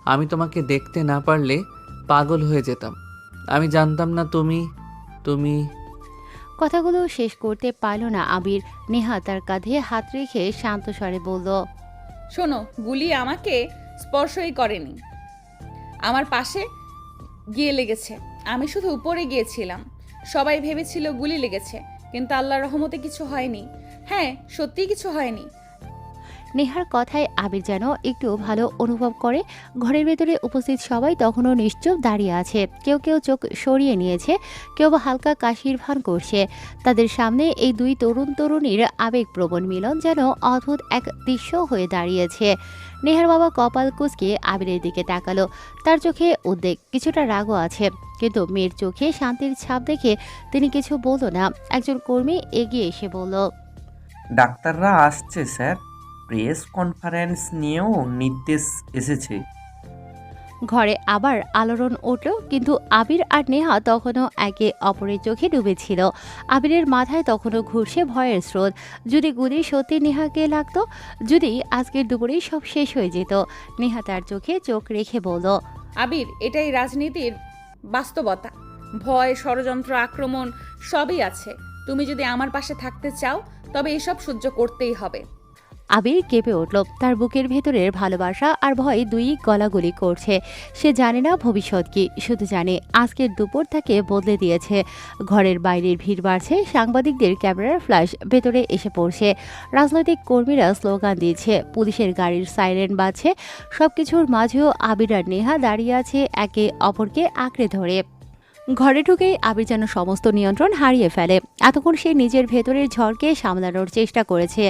আমি তোমাকে দেখতে না পারলে পাগল হয়ে যেতাম। আমি জানতাম না তুমি তুমি কথাগুলো শেষ করতে পারল না আবির। নেহা তার কাঁধে হাত রেখে শান্ত স্বরে বলল, শোনো, গুলি আমাকে স্পর্শই করেনি, আমার পাশে গিয়ে লেগেছে। আমি শুধু উপরে গিয়েছিলাম। সবাই ভেবেছিল গুলি লেগেছে, কিন্তু আল্লাহর রহমতে কিছু হয়নি। হ্যাঁ, সত্যিই কিছু হয়নি। নেহার কথায় আবির যেন একটু ভালো অনুভব করে। ঘরের ভেতরে উপস্থিত সবাই তখনও নিশ্চুপ দাঁড়িয়ে আছে। কেউ কেউ চোখ সরিয়ে নিয়েছে, কেউ বা হালকা কাশির ভান করছে। তাদের সামনে এই দুই তরুণ তরুণীর আবেগপ্রবণ মিলন যেন অদ্ভুত এক দৃশ্য হয়ে দাঁড়িয়েছে। নেহার বাবা কপাল কুঁচকে আবিরের দিকে তাকালো। তার চোখে উদ্বেগ, কিছুটা রাগও আছে, কিন্তু মেয়ের চোখে শান্তির ছাপ দেখে তিনি কিছু বলল না। একজন কর্মী এগিয়ে এসে বলল, ডাক্তাররা আসছে স্যার, প্রেস কনফারেন্স নিয়েও নির্দেশ এসেছে। ঘরে আবার আলোড়ন উঠল, কিন্তু আবির আর নেহা তখনও একে অপরের চোখে ডুবেছিল। আবিরের মাথায় তখনও ঘুরছে ভয়ের স্রোত। যদি গুলি সত্যি নেহাকে লাগতো, যদি আজকের দুপুরেই সব শেষ হয়ে যেত। নেহা তার চোখে চোখ রেখে বলল, আবির, এটাই রাজনীতির বাস্তবতা। ভয়, ষড়যন্ত্র, আক্রমণ সবই আছে। তুমি যদি আমার পাশে থাকতে চাও, তবে এসব সহ্য করতেই হবে। আবির কেঁপে উঠল। তার বুকের ভেতরের ভালোবাসা আর ভয় দুই গলাগলি করছে। সে জানে না ভবিষ্যৎ কি, শুধু জানে আজকের দুপুর তাকে বদলে দিয়েছে। ঘরের বাইরের ভিড় বাড়ছে, সাংবাদিকদের ক্যামেরার ফ্ল্যাশ ভেতরে এসে পড়ছে, রাজনৈতিক কর্মীরা স্লোগান দিচ্ছে, পুলিশের গাড়ির সাইরেন বাজছে। সবকিছুর মাঝেও আবির আর নেহা দাঁড়িয়ে আছে একে অপরকে আঁকড়ে ধরে। ঘরে ঢুকেই আবির যেন সমস্ত নিয়ন্ত্রণ হারিয়ে ফেলে। এতক্ষণ সে নিজের ভেতরের ঝড়কে সামলানোর চেষ্টা করেছে,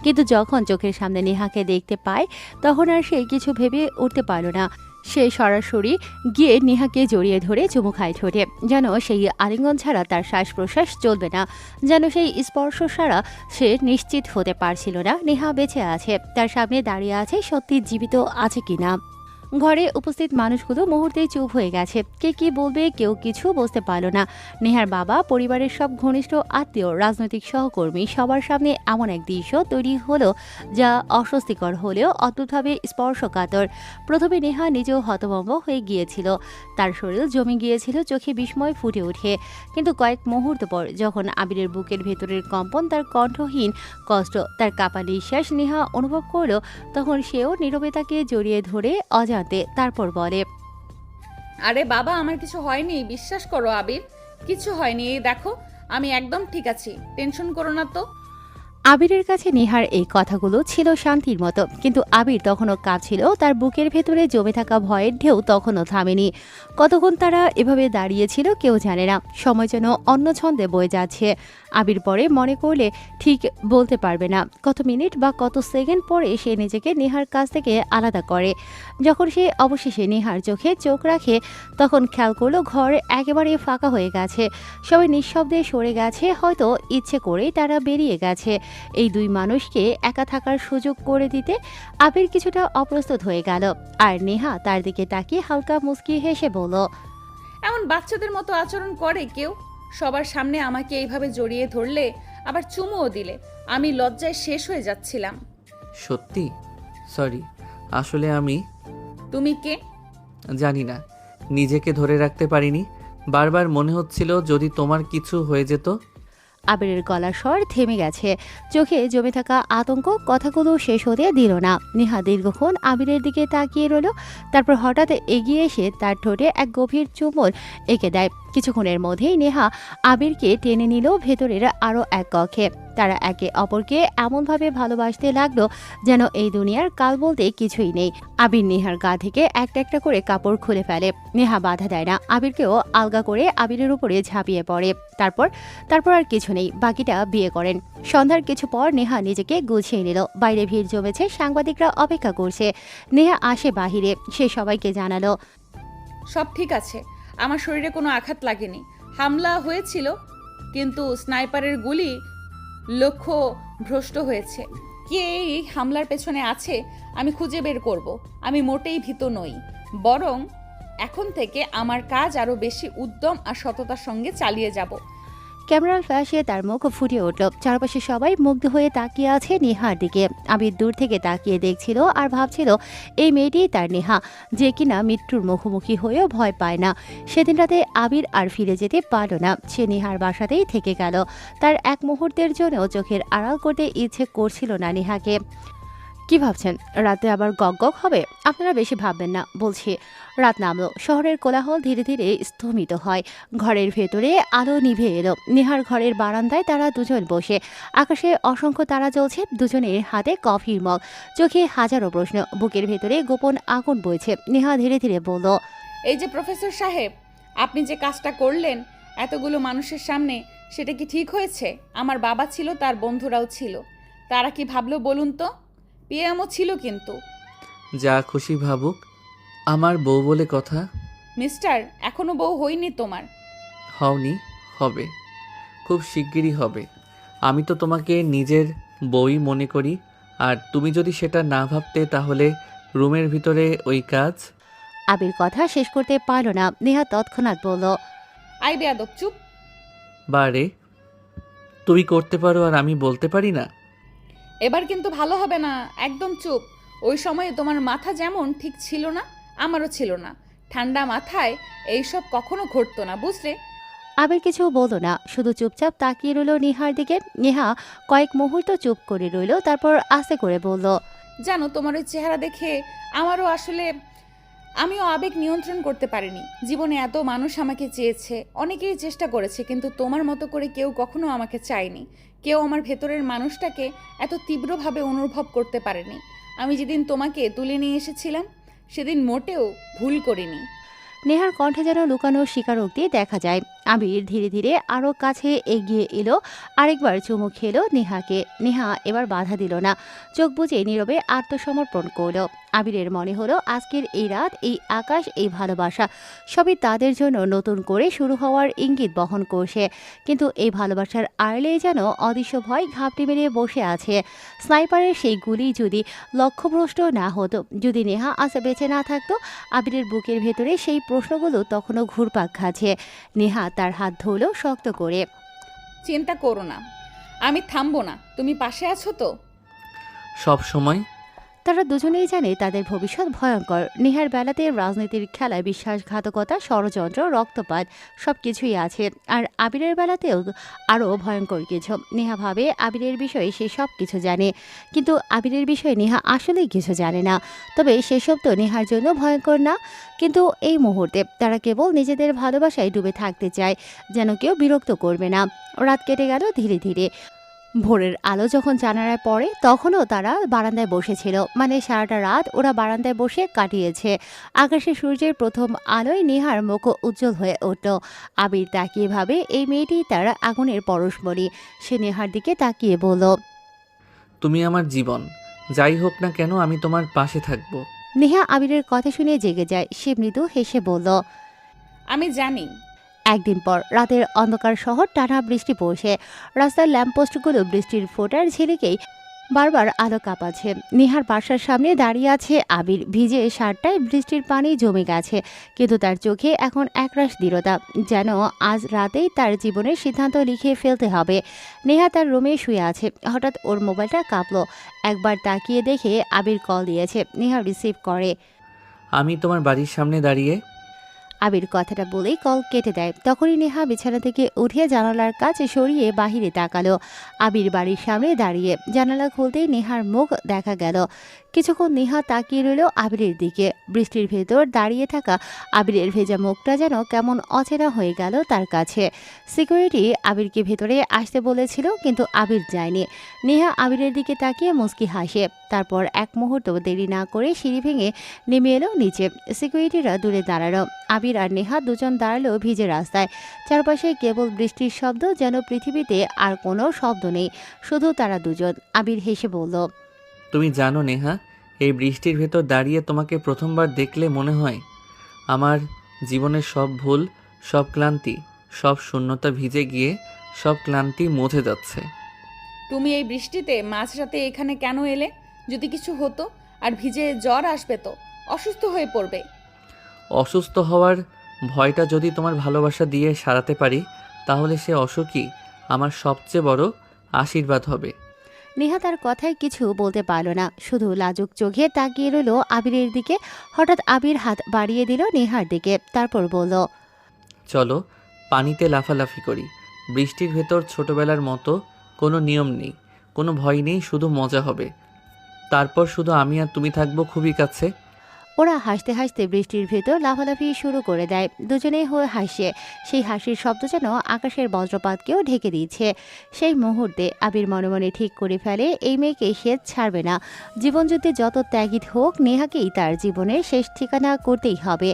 কিন্তু যখন চোখের সামনে নেহাকে দেখতে পায়, তখন আর সে কিছু ভেবে উঠতে পারল না। সে সরাসরি গিয়ে নেহাকে জড়িয়ে ধরে চুমু খায় ঠোঁটে। যেন সেই আলিঙ্গন ছাড়া তার শ্বাস প্রশ্বাস চলবে না, যেন সেই স্পর্শ ছাড়া সে নিশ্চিত হতে পারছিল না নেহা বেঁচে আছে, তার সামনে দাঁড়িয়ে আছে, সত্যি জীবিত আছে কিনা। ঘরে উপস্থিত মানুষগুলো মুহূর্তেই চুপ হয়ে গেছে। কে কি বলবে কেউ কিছু বুঝতে পারল না। নেহার বাবা, পরিবারের সব ঘনিষ্ঠ আত্মীয়, রাজনৈতিক সহকর্মী, সবার সামনে এমন এক দৃশ্য তৈরি হলো যা অস্বস্তিকর হলেও অদ্ভুতভাবে স্পর্শকাতর। প্রথমে নেহা নিজেও হতভম্ব হয়ে গিয়েছিল, তার শরীর জমে গিয়েছিল, চোখে বিস্ময় ফুটে ওঠে। কিন্তু কয়েক মুহূর্ত পর যখন আবিরের বুকের ভেতরের কম্পন, তার কণ্ঠহীন কষ্ট, তার কাঁপা নিঃশ্বাস নেহা অনুভব করলো, তখন সেও নীরবে তাকে জড়িয়ে ধরে অজান্তে তারপর বলে, আরে বাবা, আমার কিছু হয়নি, বিশ্বাস করো আবির, কিছু হয়নি। এই দেখো, আমি একদম ঠিক আছি, টেনশন করো না তো। আবিরের কাছে নেহার এই কথাগুলো ছিল শান্তির মতো, কিন্তু আবির তখনও কাঁদছিল। তার বুকের ভেতরে জমে থাকা ভয়ের ঢেউ তখনও থামেনি। কতক্ষণ তারা এভাবে দাঁড়িয়েছিল কেউ জানে না, সময় যেন অন্য ছন্দে বয়ে যাচ্ছে। আবির পরে মনে করলে ঠিক বলতে পারবে না কত মিনিট বা কত সেকেন্ড পরে সে নিজেকে নেহার কাছ থেকে আলাদা করে। যখন সে অবশেষে নেহার চোখে চোখ রাখে, তখন খেয়াল করলো ঘর একেবারে ফাঁকা হয়ে গেছে, সবাই নিঃশব্দে সরে গেছে, হয়তো ইচ্ছে করেই তারা বেরিয়ে গেছে এই দুই মানুষকে একা থাকার সুযোগ করে দিতে। আবির কিছুটা অপ্রস্তুত হয়ে গেল, আর নেহা তার দিকে তাকিয়ে হালকা মুচকি হেসে বলল, এমন বাচ্চাদের মতো আচরণ করে কেউ? সবার সামনে আমাকে এইভাবে জড়িয়ে ধরলে, আবার চুমুও দিলে। আমি লজ্জায় শেষ হয়ে যাচ্ছিলাম। সত্যি সরি। আসলে আমি তুমি কে? জানি না, নিজেকে ধরে রাখতে পারিনি। বারবার মনে হচ্ছিল যদি তোমার কিছু হয়ে যেত। আবিরের গলার স্বর থেমে গেছে, চোখে জমে থাকা আতঙ্ক কথাগুলো শেষ হতে দিল না। নেহা দীর্ঘক্ষণ আবিরের দিকে তাকিয়ে রইল, তারপর হঠাৎ এগিয়ে এসে তার ঠোঁটে এক গভীর চুম্বন এঁকে দেয়। কিছুক্ষণের মধ্যেই নেহা আবিরকে টেনে নিল ভেতরের আরও এক কক্ষে। তারা একে অপরকে এমনভাবে ভালোবাসতে লাগলো যেন এই দুনিয়ার কাল বলতে কিছুই নেই। আবির নেহার গা থেকে একটা একটা করে কাপড় খুলে ফেলে। নেহা বাধা দেয় না, আবিরকেও আলগা করে আবিরের উপরে ঝাঁপিয়ে পড়ে। তারপর তারপর আর কিছু নেই, বাকিটা বিয়ে করেন। সন্ধ্যার কিছু পর নেহা নিজেকে গুছিয়ে নিল। বাইরে ভিড় জমেছে, সাংবাদিকরা অপেক্ষা করছে। নেহা আসে বাহিরে, সে সবাইকে জানালো, সব ঠিক আছে, আমার শরীরে কোনো আঘাত লাগেনি। হামলা হয়েছিল, কিন্তু স্নাইপারের গুলি লক্ষ্য ভ্রষ্ট হয়েছে। কে এই হামলার পেছনে আছে আমি খুঁজে বের করব। আমি মোটেই ভীত নই, বরং এখন থেকে আমার কাজ আরো বেশি উদ্যম আর সততার সঙ্গে চালিয়ে যাব। ক্যামেরার ফ্ল্যাশে তার মুখ ফুটে উঠল। চারপাশে সবাই মুগ্ধ হয়ে তাকিয়ে আছে নেহার দিকে। আবির দূর থেকে তাকিয়ে দেখছিল আর ভাবছিল এই মেয়েটি তার নেহা, যে কিনা মৃত্যুর মুখোমুখি হয়েও ভয় পায় না। সেদিন রাতে আবির আর ফিরে যেতে পারল না, সে নেহার বাসাতেই থেকে গেল। তার এক মুহূর্তের জন্য চোখের আড়াল করতে ইচ্ছে করছিল না নেহাকে। কি ভাবছেন, রাতে আবার গক গক হবে? আপনারা বেশি ভাববেন না বলছি। রাত নামলো, শহরের কোলাহল ধীরে ধীরে স্থমিত হয়। ঘরের ভেতরে আলো নিভে এলো। নেহার ঘরের বারান্দায় তারা দুজন বসে। আকাশে অসংখ্য তারা জ্বলছে, দুজনের হাতে কফির মগ, চোখে হাজারো প্রশ্ন, বুকের ভেতরে গোপন আগুন বইছে। নেহা ধীরে ধীরে বলল, এই যে প্রফেসর সাহেব, আপনি যে কাজটা করলেন এতগুলো মানুষের সামনে, সেটা কি ঠিক হয়েছে? আমার বাবা ছিল, তার বন্ধুরাও ছিল, তারা কি ভাবলো বলুন তো? পিএমও ছিল কিন্তু। যা খুশি ভাবুক, আমার বউ বলে কথা। মিস্টার, এখনো বউ হয়নি তোমার। হওনি, হবে, খুব শিগগিরই হবে। আমি তো তোমাকে নিজের বউই মনে করি, আর তুমি যদি সেটা না ভাবতে তাহলে রুমের ভিতরে ওই কাজ। আবির কথা শেষ করতে পারল না। নেহা তৎক্ষণাৎ বলল, আই বেয়াদব, চুপ। বারে, তুমি করতে পারো আর আমি বলতে পারি না? এবার কিন্তু ভালো হবে না, একদম চুপ। ওই সময়ে তোমার মাথা যেমন ঠিক ছিল না, আমারও ছিল না। ঠান্ডা মাথায় এইসব কখনো ঘটতো না, বুঝলে? আবির কিছু বলল না, শুধু চুপচাপ তাকিয়ে রইল নেহার দিকে। নেহা কয়েক মুহূর্ত চুপ করে রইল, তারপর আস্তে করে বলল, জানো, তোমার ওই চেহারা দেখে আমারও আসলে আমিও আবেগ নিয়ন্ত্রণ করতে পারিনি। জীবনে এত মানুষ আমাকে চেয়েছে, অনেকেই চেষ্টা করেছে, কিন্তু তোমার মতো করে কেউ কখনো আমাকে চায়নি। কেউ আমার ভেতরের মানুষটাকে এত তীব্রভাবে অনুভব করতে পারেনি। আমি যেদিন তোমাকে তুলে নিয়ে এসেছিলাম, সেদিন মোটেও ভুল করিনি। নেহার কণ্ঠে যেন লুকানো স্বীকারোক্তি দেখা যায়। আবির ধীরে ধীরে আরও কাছে এগিয়ে এলো, আরেকবার চুমু খেলো নেহাকে। নেহা এবার বাধা দিল না, চোখ বুজে নীরবে আত্মসমর্পণ করলো। আবিরের মনে হলো আজকের এই রাত, এই আকাশ, এই ভালোবাসা সবই তাদের জন্য নতুন করে শুরু হওয়ার ইঙ্গিত বহন করছে। কিন্তু এই ভালোবাসার আড়লে যেন অদৃশ্য ভয় ঘাপটি মেরে বসে আছে। স্নাইপারের সেই গুলি যদি লক্ষ্যভ্রষ্ট না হতো, যদি নেহা আজ বেঁচে না থাকতো, আবিরের বুকের ভেতরে সেই প্রশ্নগুলো তখনও ঘুরপাক খাচ্ছে। নেহা তার হাত ধরল শক্ত করে। চিন্তা করো না, আমি থামবো না। তুমি পাশে আছো তো? সব সময়। তারা দুজনেই জানে তাদের ভবিষ্যৎ ভয়ঙ্কর। নেহার বেলাতে রাজনীতির খেলায় বিশ্বাসঘাতকতা, ষড়যন্ত্র, রক্তপাত সবকিছুই আছে। আর আবিরের বেলাতেও আরও ভয়ঙ্কর কিছু। নেহা ভাবে আবিরের বিষয়ে সে সব কিছু জানে, কিন্তু আবিরের বিষয়ে নেহা আসলেই কিছু জানে না। তবে সেসব তো নেহার জন্য ভয়ঙ্কর না। কিন্তু এই মুহূর্তে তারা কেবল নিজেদের ভালোবাসায় ডুবে থাকতে চায়, যেন কেউ বিরক্ত করবে না। রাত কেটে গেল ধীরে ধীরে। ভোরের আলো যখন জানালায় পড়ে, তখনও তারা বারান্দায় বসেছিল। মানে সারাটা রাত ওরা বারান্দায় বসে কাটিয়েছে। আকাশে সূর্যের প্রথম আলোয় নেহার মুখ উজ্জ্বল হয়ে উঠল। আবির তাকিয়ে ভাবে এই মেয়েটি তার আগুনের পরশমণি। সে নেহার দিকে তাকিয়ে বলল, তুমি আমার জীবন, যাই হোক না কেন আমি তোমার পাশে থাকবো। নেহা আবিরের কথা শুনে জেগে যায়। সে মৃদু হেসে বলল, আমি জানি। একদিন পর রাতের অন্ধকার শহর, টানা বৃষ্টি পড়ছে। রাস্তার ল্যাম্পপোস্টগুলো বৃষ্টির ফোঁটার ঝিলিকেই বারবার আলো কাঁপাচ্ছে। নেহার বাসার সামনে দাঁড়িয়ে আছে আবির। ভিজে শার্টটায় বৃষ্টির পানি জমে গেছে, কিন্তু তার চোখে এখন একরাশ দৃঢ়তা, যেন আজ রাতেই তার জীবনের সিদ্ধান্ত লিখে ফেলতে হবে। নেহা তার রুমে শুয়ে আছে। হঠাৎ ওর মোবাইলটা কাঁপলো। একবার তাকিয়ে দেখে আবির কল দিয়েছে। নেহা রিসিভ করে। আমি তোমার বাড়ির সামনে দাঁড়িয়ে। আবির কথাটা বলেই কল কেটে দেয়। তখনই নেহা বিছানা থেকে উঠে জানালার কাছে সরিয়ে বাহিরে তাকালো। আবির বাড়ির সামনে দাঁড়িয়ে। জানালা খুলতেই নেহার মুখ দেখা গেল। কিছুক্ষণ নেহা তাকিয়ে রইল আবিরের দিকে। বৃষ্টির ভেতর দাঁড়িয়ে থাকা আবিরের ভেজা মুখটা যেন কেমন অচেনা হয়ে গেল তার কাছে। সিকিউরিটি আবিরকে ভেতরে আসতে বলেছিল, কিন্তু আবির যায়নি। নেহা আবিরের দিকে তাকিয়ে মুচকি হাসে। তারপর এক মুহূর্ত দেরি না করে সিঁড়ি ভেঙে নেমে এলো নিচে। সিকিউরিটিরা দূরে দাঁড়ালো। আবির আর নেহা দুজন দাঁড়ালো ভিজে রাস্তায়। চারপাশে কেবল বৃষ্টির শব্দ, যেন পৃথিবীতে আর কোনো শব্দ নেই, শুধু তারা দুজন। আবির হেসে বলল, তুমি জানো নেহা, এই বৃষ্টির ভেতর দাঁড়িয়ে তোমাকে প্রথমবার দেখলে মনে হয় আমার জীবনের সব ভুল, সব ক্লান্তি, সব শূন্যতা ভিজে গিয়ে সব ক্লান্তি মুছে যাচ্ছে। তুমি এই বৃষ্টিতে মাঝরাতে এখানে কেন এলে? যদি কিছু হতো আর ভিজে জ্বর আসবে তো, অসুস্থ হয়ে পড়বে। অসুস্থ হওয়ার ভয়টা যদি তোমার ভালোবাসা দিয়ে সারাতে পারি তাহলে সে অসুখী আমার সবচেয়ে বড় আশীর্বাদ হবে। নেহা তার কথায় কিছু বলতে পারল না, শুধু লাজুক চোখে তাকিয়ে রইল আবিরের দিকে। হঠাৎ আবির হাত বাড়িয়ে দিল নেহার দিকে, তারপর বলল, চলো পানিতে লাফালাফি করি। বৃষ্টির ভেতর ছোটবেলার মতো কোনো নিয়ম নেই, কোনো ভয় নেই, শুধু মজা হবে। তারপর শুধু আমি আর তুমি থাকবো খুবই কাছে। ওরা হাসতে হাসতে বৃষ্টির ভেতর লাফালাফি শুরু করে দেয়। দুজনেই হয়ে হাসে, সেই হাসির শব্দ যেন আকাশের বজ্রপাতকেও ঢেকে দিয়েছে। সেই মুহূর্তে আবির মনে মনে ঠিক করে ফেলে এই মেয়েকে সে ছাড়বে না। জীবনযুদ্ধে যত ত্যাগী হোক, নেহাকেই তার জীবনের শেষ ঠিকানা করতেই হবে।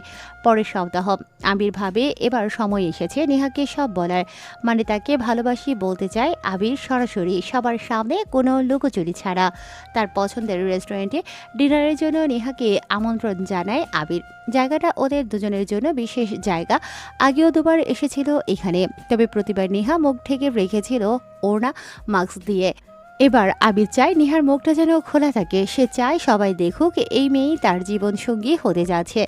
পরের সপ্তাহ আবির ভাবে এবার সময় এসেছে নেহাকে সব বলার, মানে তাকে ভালোবাসি বলতে চায় আবির সরাসরি, সবার সামনে, কোনো লুকোচুরি ছাড়া। তার পছন্দের রেস্টুরেন্টে ডিনারের জন্য নেহাকে আমন্ত্রণ জানায় আবির। জায়গাটা ওদের দুজনের জন্য বিশেষ জায়গা, আগেও দুবার এসেছিল এখানে, তবে প্রতিবার নেহা মুখ ঢেকে রেখেছিল ওড়না মাস্ক দিয়ে। এবার আবির চায় নেহার মুখটা যেন খোলা থাকে, সে চায় সবাই দেখুক এই মেয়েই তার জীবন সঙ্গী হতে যাচ্ছে।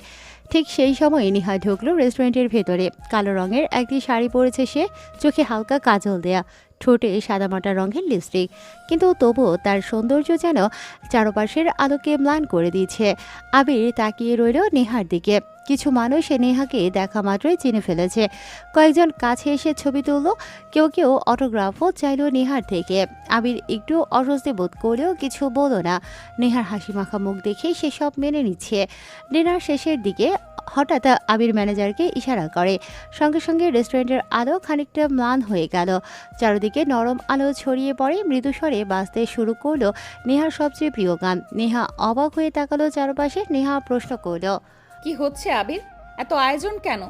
ঠিক সেই সময় নেহা ঢুকলো রেস্টুরেন্টের ভেতরে। কালো রঙের একটি শাড়ি পরেছে সে, চোখে হালকা কাজল দেয়া, ঠোঁটে সাদামাটা রঙের লিপস্টিক, কিন্তু তবুও তার সৌন্দর্য যেন চারপাশের আলোকে ম্লান করে দিয়েছে। আবির তাকিয়ে রইল নেহার দিকে। কিছু মানুষ নেহাকে দেখা মাত্রই চিনে ফেলেছে, কয়েকজন কাছে এসে ছবি তুলল, কেউ কেউ অটোগ্রাফও চাইল নেহার থেকে। আবির একটু অস্বস্তি বোধ করলেও কিছু বলল না। নেহার হাসি মাখা মুখ দেখে সে সব মেনে নিচ্ছে। ডিনার শেষের দিকে হঠাৎ আবির ম্যানেজারকে ইশারা করে, সঙ্গে সঙ্গে রেস্টুরেন্টের আলো খানিকটা ম্লান হয়ে গেল। চারদিকে নরম আলো ছড়িয়ে পড়ে, মৃদুস্বরে বাজতে শুরু করলো নেহার সবচেয়ে প্রিয় গান। নেহা অবাক হয়ে তাকালো চারপাশে। নেহা প্রশ্ন করলো, কি হচ্ছে আবির? এত আয়োজন কেন?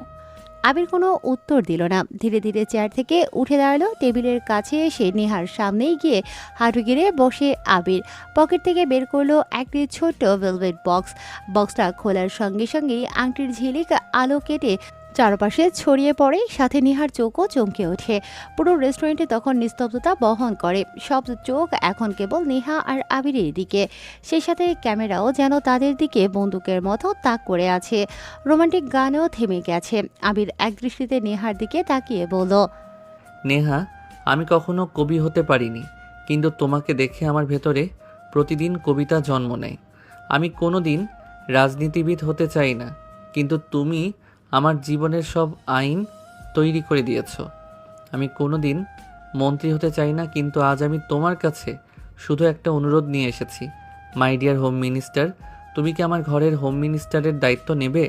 আবির কোনো উত্তর দিল না। ধীরে ধীরে চেয়ার থেকে উঠে দাঁড়ালো, টেবিলের কাছে এসে নেহার সামনেই গিয়ে হাঁটু গেড়ে বসে আবির পকেট থেকে বের করলো একটি ছোট্ট ভেলভেট বক্স। বক্সটা খোলার সঙ্গে সঙ্গেই আংটির ঝিলিক আলো কেটে চারপাশে ছড়িয়ে পড়ে, সাথে নেহার চোখও চমকে ওঠে। পুরো রেস্টুরেন্টে তখন নিস্তব্ধতা বহন করে, সব চোখ এখন কেবল নেহা আর আবিরের দিকে। সেই সাথে ক্যামেরাও যেন তাদের দিকে বন্দুকের মতো তাক করে আছে। রোমান্টিক গানও থেমে গেছে। আবির একদৃষ্টিতে নেহার দিকে তাকিয়ে বলল, নেহা, আমি কখনো কবি হতে পারিনি, কিন্তু তোমাকে দেখে আমার ভেতরে প্রতিদিন কবিতা জন্ম নেয়। আমি কোনো দিন রাজনীতিবিদ হতে চাই না, কিন্তু তুমি আমার জীবনের সব আইন তৈরি করে দিয়েছ। আমি কোনো দিন মন্ত্রী হতে চাই না, কিন্তু আজ আমি তোমার কাছে শুধু একটা অনুরোধ নিয়ে এসেছি। মাই ডিয়ার হোম মিনিস্টার, তুমি কি আমার ঘরের হোম মিনিস্টারের দায়িত্ব নেবে?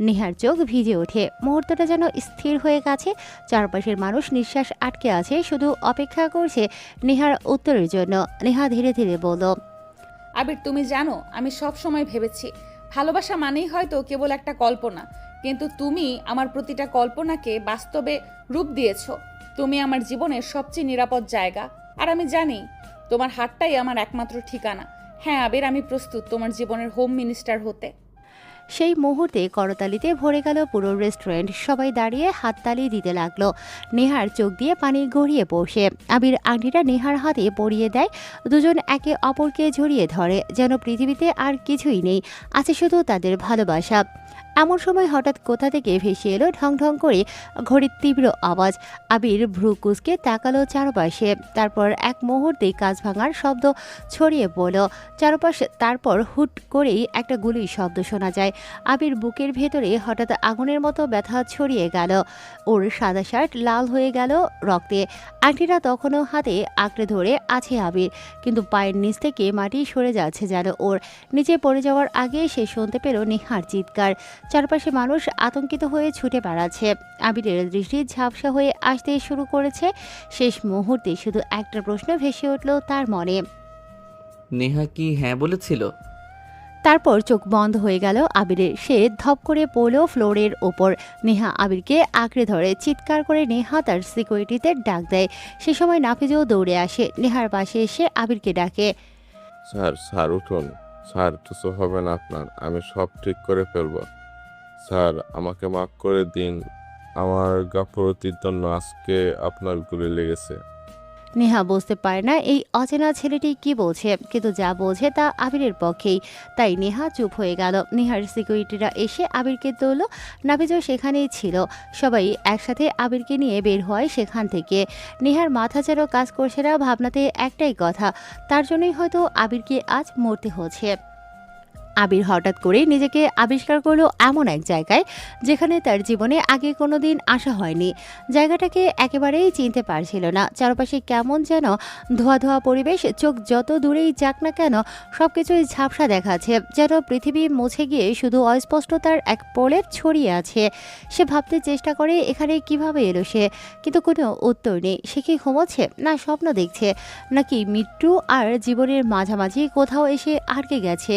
নেহার চোখ ভিজে ওঠে, মুহূর্তটা যেন স্থির হয়ে গেছে। চারপাশের মানুষ নিঃশ্বাস আটকে আছে, শুধু অপেক্ষা করছে নেহার উত্তরের জন্য। নেহা ধীরে ধীরে বলল, আবির, তুমি জানো আমি সব সময় ভেবেছি ভালোবাসা মানেই হয়তো কেবল একটা কল্পনা, কিন্তু তুমি আমার প্রতিটা কল্পনাকে বাস্তবে রূপ দিয়েছো। তুমি আমার জীবনের সবচেয়ে নিরাপদ জায়গা, আর আমি জানি তোমার হাতটাই আমার একমাত্র ঠিকানা। হ্যাঁ আবির, আমি প্রস্তুত তোমার জীবনের হোম মিনিস্টার হতে। সেই মুহূর্তে করতালিতে ভরে গেল পুরো রেস্টুরেন্ট। সবাই দাঁড়িয়ে হাততালি দিতে লাগলো। নেহার চোখ দিয়ে পানি গড়িয়ে পড়ে। আবির আংটিটা নেহার হাতে পরিয়ে দেয়। দুজন একে অপরকে জড়িয়ে ধরে, যেন পৃথিবীতে আর কিছুই নেই, আছে শুধু তাদের ভালোবাসা। এমন সময় হঠাৎ কোথা থেকে ভেসে এলো ঢং ঢং করে ঘড়ির তীব্র আওয়াজ। আবির ভ্রু কুঁচকে তাকালো চারপাশে, তারপর এক মুহূর্তেই কাঁচ ভাঙার শব্দ ছড়িয়ে পড়ল চারপাশে। তারপর হুট করেই একটা গুলির শব্দ শোনা যায়। আবির বুকের ভেতরে হঠাৎ আগুনের মতো ব্যথা ছড়িয়ে গেল। ওর সাদা শার্ট লাল হয়ে গেল রক্তে। আংটিটা তখনও হাতে আঁকড়ে ধরে আছে আবির, কিন্তু পায়ের নিচ থেকে মাটি সরে যাচ্ছে যেন ওর। নিচে পড়ে যাওয়ার আগে সে শুনতে পেল নেহার চিৎকার। চারপাশে মানুষ আতঙ্কিত হয়ে ছুটে বেড়াচ্ছে। আবিরের দৃষ্টি ঝাপসা হয়ে আসতে শুরু করেছে। শেষ মুহূর্তে শুধু একটা প্রশ্ন ভেসে উঠল তার মনে, নেহা কি হ্যাঁ বলেছিল? তারপর চোখ বন্ধ হয়ে গেল আবিরের। সে ধপ করে পড়ল ফ্লোরের ওপর। নেহা আবিরকে আঁকড়ে ধরে, চিৎকার করে নেহা তার সিকিউরিটিতে ডাক দেয়। সে সময় নাফিজও দৌড়ে আসে, নেহার পাশে এসে আবিরকে ডাকে, স্যার স্যার উঠুন স্যার, কিছু হবে না আপনার, আমি সব ঠিক করে ফেলবো। স্যার আমাকে মাফ করে দিন, আমার গাফলতির জন্য আজকে আপনার গুলি লেগেছে। নেহা বুঝতে পারে না এই অচেনা ছেলেটি কি বলছে, কিন্তু যা বলছে তা আবিরের পক্ষেই। তাই নেহা চুপ হয়ে গেল। নেহার সিকিউরিটিরা এসে আবিরকে তুলল। নাফিজও সেখানেই ছিল। সবাই একসাথে আবিরকে নিয়ে বের হয় সেখান থেকে। নেহার মাথা যেন কাজ করছে না, ভাবনাতে একটাই কথা, তার জন্যই হয়তো আবিরকে আজ মরতে হচ্ছে। আবির হঠাৎ করে নিজেকে আবিষ্কার করলো এমন এক জায়গায় যেখানে তার জীবনে আগে কোনো দিন আসা হয়নি। জায়গাটাকে একেবারেই চিনতে পারছিল না। চারপাশে কেমন যেন ধোয়া ধোয়া পরিবেশ, চোখ যত দূরেই যাক না কেন সবকিছুই ঝাপসা দেখাচ্ছে, যেন পৃথিবী মুছে গিয়ে শুধু অস্পষ্টতার এক প্রলেপ ছড়িয়ে আছে। সে ভাবতে চেষ্টা করে এখানে কিভাবে এলো সে, কিন্তু কোনো উত্তর নেই। সে কি ঘুমোচ্ছে, না স্বপ্ন দেখছে, নাকি মৃত্যু আর জীবনের মাঝামাঝি কোথাও এসে আটকে গেছে?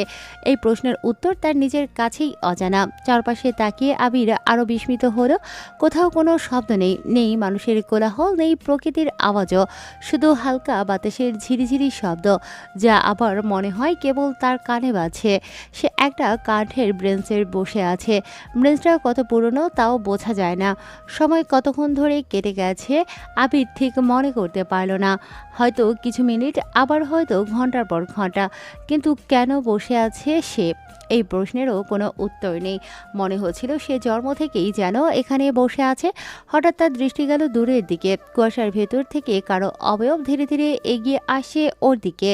এই প্রশ্নের উত্তর তার নিজের কাছেই অজানা। চারপাশে তাকিয়ে আবির আরো বিস্মিত হলো। কোথাও কোনো শব্দ নেই, নেই মানুষের কোলাহল, নেই প্রকৃতির আওয়াজও, শুধু হালকা বাতাসের ঝিরিঝিরি শব্দ, যা আবার মনে হয় কেবল তার কানে বাজছে। সে একটা কাঠের ব্রেঞ্চের বসে আছে। ব্রেঞ্চটা কত পুরনো তাও বোঝা যায় না। সময় কতক্ষণ ধরে কেটে গেছে আবির ঠিক মনে করতে পারল না। হয়তো কিছু মিনিট, আবার হয়তো ঘন্টার পর ঘন্টা, কিন্তু কেন বসে আছে সে? এই প্রশ্নেরও কোনো উত্তর নেই। মনে হচ্ছিল সে জন্ম থেকেই যেন এখানে বসে আছে। হঠাৎ তার দৃষ্টি গেল দূরের দিকে। কুয়াশার ভেতর থেকে কারো অবয়ব ধীরে ধীরে এগিয়ে আসে ওর দিকে।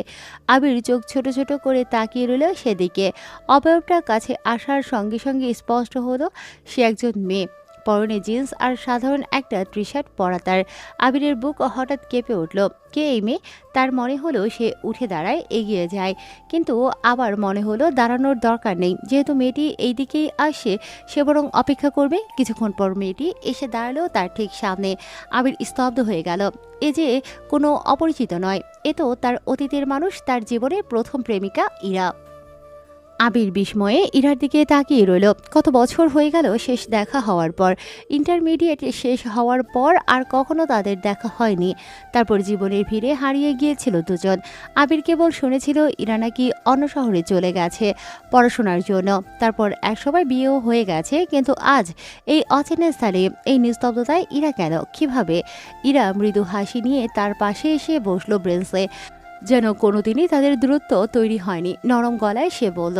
আবির চোখ ছোট ছোট করে তাকিয়ে রইল সেদিকে। অবয়বটা কাছে আসার সঙ্গে সঙ্গে স্পষ্ট হলো সে একজন মেয়ে। পরনে জিন্স আর সাধারণ একটা টি শার্ট পরা তার। আবিরের বুক হঠাৎ কেঁপে উঠল। কে এই মেয়ে? তার মনে হলো সে উঠে দাঁড়ায়, এগিয়ে যায়, কিন্তু আবার মনে হলো দাঁড়ানোর দরকার নেই। যেহেতু মেয়েটি এই দিকেই আসে, সে বরং অপেক্ষা করবে। কিছুক্ষণ পর মেয়েটি এসে দাঁড়ালো তার ঠিক সামনে। আবির স্তব্ধ হয়ে গেল। এ যে কোনো অপরিচিত নয়, এ তো তার অতীতের মানুষ, তার জীবনের প্রথম প্রেমিকা ইরা। আবির বিস্ময়ে ইরার দিকে তাকিয়ে রইল। কত বছর হয়ে গেল শেষ দেখা হওয়ার পর। ইন্টারমিডিয়েট শেষ হওয়ার পর আর কখনো তাদের দেখা হয়নি। তারপর জীবনের ভিড়ে হারিয়ে গিয়েছিল দুজন। আবির কেবল শুনেছিল ইরা নাকি অন্য শহরে চলে গেছে পড়াশোনার জন্য। তারপর একসময় বিয়েও হয়ে গেছে, কিন্তু আজ এই অচেনা স্থানে, এই নিস্তব্ধতায় ইরা কেন, কিভাবে? ইরা মৃদু হাসি নিয়ে তার পাশে এসে বসলো ব্রেঞ্চে, যেন কোনোদিনই তাদের দূরত্ব তৈরি হয়নি। নরম গলায় সে বলল,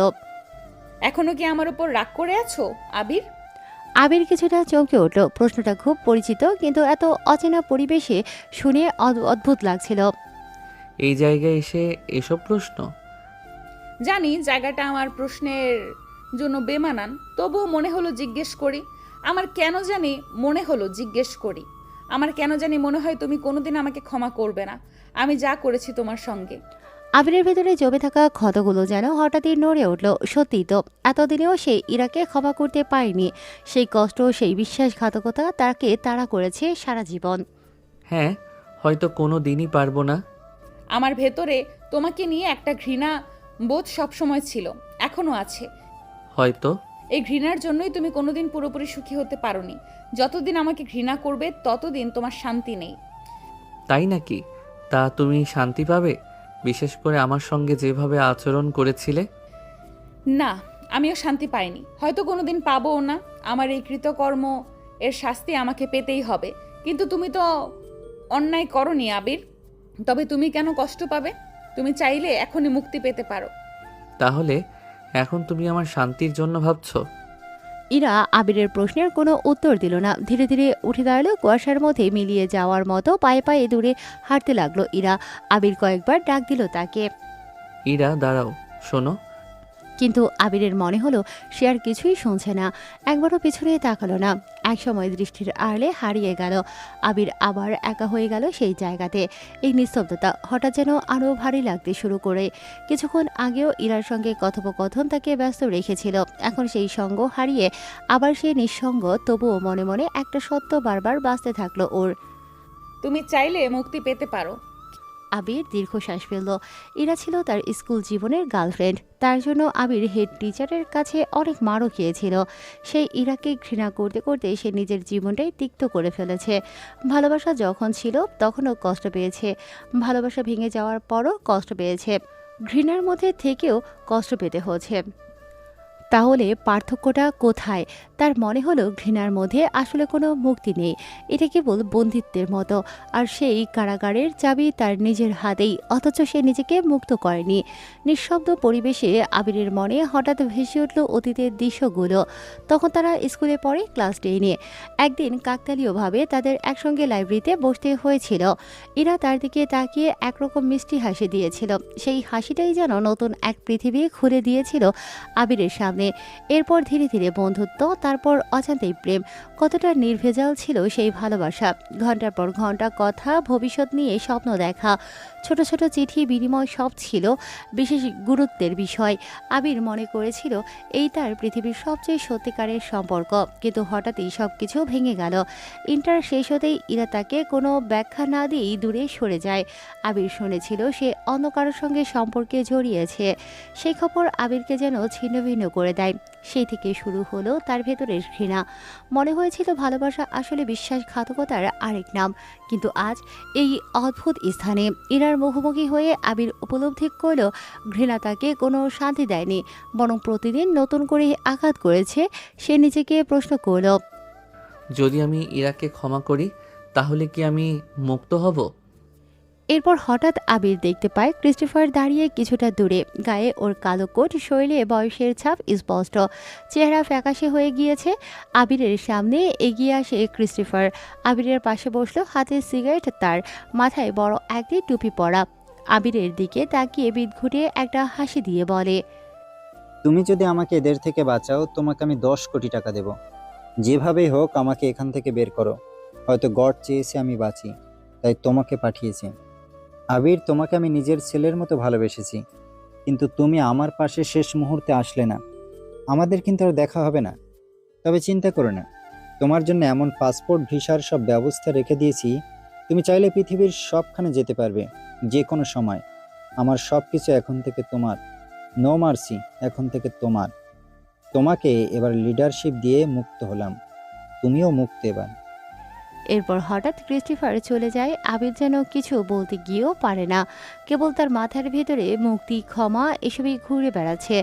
এখনো কি আমার উপর রাগ করে আছো আবির? আবির কিছুটা চমকে উঠল। প্রশ্নটা খুব পরিচিত, কিন্তু এত অচেনা পরিবেশে শুনে অদ্ভুত লাগছিল। এই জায়গায় এসে এসব প্রশ্ন? জানি জায়গাটা আমার প্রশ্নের জন্য বেমানান, তবুও মনে হলো জিজ্ঞেস করি। আমার কেন জানি মনে হলো জিজ্ঞেস করি। আমার কেন জানি মনে হয় তুমি কোনোদিন আমাকে ক্ষমা করবে না, আমি যা করেছি তোমার সঙ্গে। আবিরের ভেতরে জমে থাকা ক্ষতগুলো যেন হঠাৎই নড়ে উঠল। সত্যি তো, এতদিনেও সে ইরাকে ক্ষমা করতে পারেনি। সেই কষ্ট, সেই বিশ্বাসঘাতকতা তাকে তাড়া করেছে সারা জীবন। হ্যাঁ, হয়তো কোনো দিনই পারবো না। আমার ভেতরে তোমাকে নিয়ে একটা ঘৃণা বোধ সবসময় ছিল, এখনো আছে। হয়তো। এই ঘৃণার জন্যই তুমি কোনোদিন পুরোপুরি সুখী হতে পারোনি। যতদিন আমাকে ঘৃণা করবে ততদিন তোমার শান্তি নেই। তাই নাকি? তা তুমি শান্তি পাবে, বিশেষ করে আমার সঙ্গে যেভাবে আচরণ করেছিলে? না, আমিও শান্তি পাইনি, হয়তো কোনোদিন পাবোও না। আমার এই কৃতকর্ম এর শাস্তি আমাকে পেতেই হবে। কিন্তু তুমি তো অন্যায় করনি আবির, তবে তুমি কেন কষ্ট পাবে? তুমি চাইলে এখনই মুক্তি পেতে পারো। তাহলে এখন তুমি আমার শান্তির জন্য ভাবছো? ইরা আবিরের প্রশ্নের কোনো উত্তর দিল না। ধীরে ধীরে উঠে দাঁড়ালো। কুয়াশার মধ্যে মিলিয়ে যাওয়ার মতো পায়ে পায়ে দূরে হাঁটতে লাগলো ইরা। আবির কয়েকবার ডাক দিল তাকে, ইরা দাঁড়াও, শোনো। কিন্তু আবিরের মনে হলো সে আর কিছুই শুনছে না। একবারও পিছনে তাকালো না। একসময় দৃষ্টির আড়ালে হারিয়ে গেল। আবির আবার একা হয়ে গেল সেই জায়গাতে। এই নিস্তব্ধতা হঠাৎ যেন আরও ভারী লাগতে শুরু করে। কিছুক্ষণ আগেও ইরার সঙ্গে কথোপকথন তাকে ব্যস্ত রেখেছিল। এখন সেই সঙ্গ হারিয়ে আবার সে নিঃসঙ্গ। তবুও মনে মনে একটা সত্য বারবার বাঁচতে থাকলো ওর। তুমি চাইলে মুক্তি পেতে পারো। আবির দীর্ঘশ্বাস ফেলল। ইরা ছিল তার স্কুল জীবনের গার্লফ্রেন্ড। তার জন্য আবির হেড টিচারের কাছে অনেক মারও খেয়েছিল। সেই ইরাকে ঘৃণা করতে করতে সে নিজের জীবনটাই তিক্ত করে ফেলেছে। ভালোবাসা যখন ছিল তখনও কষ্ট পেয়েছে, ভালোবাসা ভেঙে যাওয়ার পরও কষ্ট পেয়েছে, ঘৃণার মধ্যে থেকেও কষ্ট পেতে হচ্ছে। তাহলে পার্থক্যটা কোথায়? তার মনে হলো ঘৃণার মধ্যে আসলে কোনো মুক্তি নেই, এটা কেবল বন্দিত্বের মতো। আর সেই কারাগারের চাবি তার নিজের হাতেই, অথচ সে নিজেকে মুক্ত করেনি। নিঃশব্দ পরিবেশে আবিরের মনে হঠাৎ ভেসে উঠল অতীতের দৃশ্যগুলো। তখন তারা স্কুলে পড়ে, ক্লাস 10-এ। একদিন কাকতালীয়ভাবে তাদের একসঙ্গে লাইব্রেরিতে বসতে হয়েছিল। ইরা তার দিকে তাকিয়ে একরকম মিষ্টি হাসি দিয়েছিল। সেই হাসিটাই যেন নতুন এক পৃথিবী খুলে দিয়েছিল আবিরের সামনে। এরপর ধীরে ধীরে বন্ধুত্ব, তারপর অজান্তেই প্রেম। কতটা নির্ভেজাল ছিল সেই ভালোবাসা। ঘন্টার পর ঘন্টা কথা, ভবিষ্যৎ নিয়ে স্বপ্ন দেখা, ছোট ছোট চিঠি বিনিময়, সব ছিল বিশেষ গুরুত্বের বিষয়। আবির মনে করেছিল এই তার পৃথিবীর সবচেয়ে সত্যিকারের সম্পর্ক। কিন্তু হঠাৎই সব কিছু ভেঙে গেল। ইন্টার শেষ হতেই ইরা তাকে কোনো ব্যাখ্যা না দিয়েই দূরে সরে যায়। আবির শুনেছিল সে অন্য কারোর সঙ্গে সম্পর্কে জড়িয়েছে। সেই খবর আবিরকে যেন ছিন্নভিন্ন করে দেয়। সেই থেকে শুরু হলো তার ভেতরের ঘৃণা। মনে হয়েছিল ভালোবাসা আসলে বিশ্বাসঘাতকতার আরেক নাম। কিন্তু আজ এই অদ্ভুত স্থানে ইরার মুখোমুখি হয়ে আবির উপলব্ধি করল ঘৃণা তাকে কোনো শান্তি দেয়নি, বরং প্রতিদিন নতুন করে আঘাত করেছে। সে নিজেকে প্রশ্ন করল, যদি আমি ইরাকে ক্ষমা করি তাহলে কি আমি মুক্ত হব? এরপর হঠাৎ আবির দেখতে পায় ক্রিস্টোফার দাঁড়িয়ে কিছুটা দূরে। গায়ে ওর কালো কোট, শরীরে বয়সের ছাপ স্পষ্ট, চেহারা ফ্যাকাশে হয়ে গিয়েছে। আবিরের সামনে এগিয়ে আসে ক্রিস্টোফার। আবিরের পাশে বসলো, হাতে সিগারেট, তার মাথায় বড় একটি টুপি পরা। আবিরের দিকে তাকিয়ে বিদ ঘুটিয়ে একটা হাসি দিয়ে বলে, তুমি যদি আমাকে এদের থেকে বাঁচাও, তোমাকে আমি 10 কোটি টাকা দেব। যেভাবেই হোক আমাকে এখান থেকে বের করো। হয়তো গড চেয়েছে আমি বাঁচি, তাই তোমাকে পাঠিয়েছি। আবির, তোমাকে আমি নিজের ছেলের মতো ভালোবেসেছি, কিন্তু তুমি আমার পাশে শেষ মুহূর্তে আসলে না। আমাদের কিন্তু আর দেখা হবে না। তবে চিন্তা করো না, তোমার জন্য এমন পাসপোর্ট, ভিসার সব ব্যবস্থা রেখে দিয়েছি, তুমি চাইলে পৃথিবীর সবখানে যেতে পারবে, যে কোনো সময়। আমার সব কিছু এখন থেকে তোমার। নো মার্সি, এখন থেকে তোমার। তোমাকে এবার লিডারশিপ দিয়ে মুক্ত হলাম, তুমিও মুক্ত এবার। এরপর হঠাৎ ক্রিস্টোফার চলে যায়। আবির যেন কিছু বলতে গিয়েও পারে না, কেবল তার মাথার ভেতরে মুক্তি, ক্ষমা এসবই ঘুরে বেড়াচ্ছে।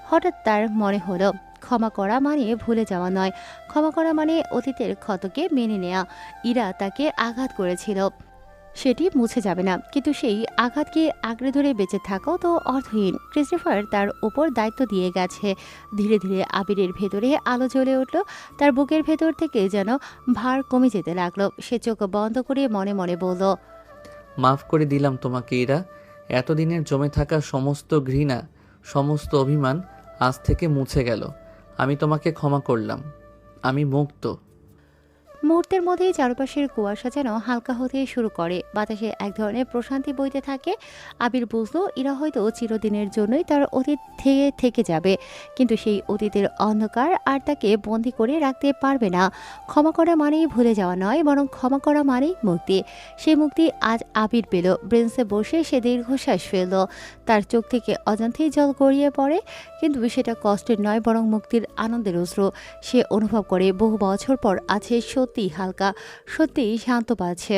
হঠাৎ তার মনে হলো ক্ষমা করা মানে ভুলে যাওয়া নয়, ক্ষমা করা মানে অতীতের ক্ষতকে মেনে নেওয়া। ইরা তাকে আঘাত করেছিল, সেটি মুছে যাবে না, কিন্তু সেই আঘাতকে আঁকড়ে ধরে বেঁচে থাকাও তো অর্থহীন। ক্রিস্টোফার তার উপর দায়িত্ব দিয়ে গেছে। ধীরে ধীরে আবিরের ভেতরে আলো জ্বলে উঠল। তার বুকের ভেতর থেকে যেন ভার কমে যেতে লাগলো। সে চোখ বন্ধ করে মনে মনে বলল, মাফ করে দিলাম তোমাকে ইরা। এতদিনের জমে থাকা সমস্ত ঘৃণা, সমস্ত অভিমান আজ থেকে মুছে গেল। আমি তোমাকে ক্ষমা করলাম। আমি মুক্ত। মুহূর্তের মধ্যেই চারপাশের কুয়াশা যেন হালকা হতে শুরু করে। বাতাসে এক ধরনের প্রশান্তি বইতে থাকে। আবির বুঝলো ইরা হয়তো চিরদিনের জন্যই তার অতীত থেকে থেকে যাবে, কিন্তু সেই অতীতের অন্ধকার আর তাকে বন্দি করে রাখতে পারবে না। ক্ষমা করা মানেই ভুলে যাওয়া নয়, বরং ক্ষমা করা মানেই মুক্তি। সেই মুক্তি আজ আবির পেল। ব্রেঞ্চে বসে সে দীর্ঘশ্বাস ফেলল। তার চোখ থেকে অজান্তেই জল গড়িয়ে পড়ে, কিন্তু সেটা কষ্টের নয়, বরং মুক্তির আনন্দের অশ্রু। সে অনুভব করে বহু বছর পর আছে সত্যিই হালকা, সত্যিই শান্ত পাচ্ছে।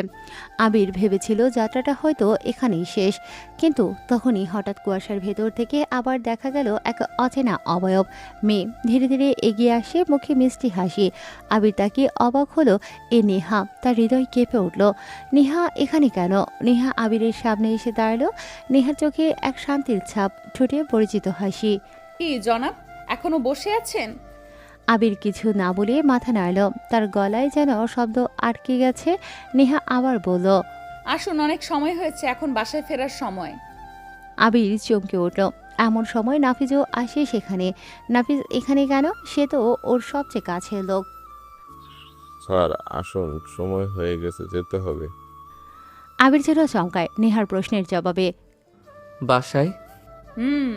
আবির ভেবেছিল যাত্রাটা হয়তো এখানেই শেষ, কিন্তু তখনই হঠাৎ কুয়াশার ভেতর থেকে আবার দেখা গেল এক অচেনা অবয়ব। মেয়ে ধীরে ধীরে এগিয়ে আসে, মুখে মিষ্টি হাসি। আবির তাকে অবাক হলো, এ নেহা। তার হৃদয় কেঁপে উঠল। নেহা এখানে কেন? নেহা আবিরের সামনে এসে দাঁড়ালো। নেহার চোখে এক শান্তির ছাপ, ঠোঁটে পরিচিত হাসি। কি জনাব, এখনো বসে আছেন? আবির কিছু না বলে মাথা নাড়ল। তার গলায় যেন শব্দ আটকে গেছে। নেহা আবার বলল, আসুন, অনেক সময় হয়েছে, এখন বাসায় ফেরার সময়। আবির চমকে উঠল। এমন সময় নাফিজও আসে সেখানে। নাফিজ এখানে কেন? সে তো ওর সবচেয়ে কাছের লোক। স্যার আসুন, সময় হয়ে গেছে, যেতে হবে। আবির যেন চমকায় নেহার প্রশ্নের জবাবে। বাসায়? হুম।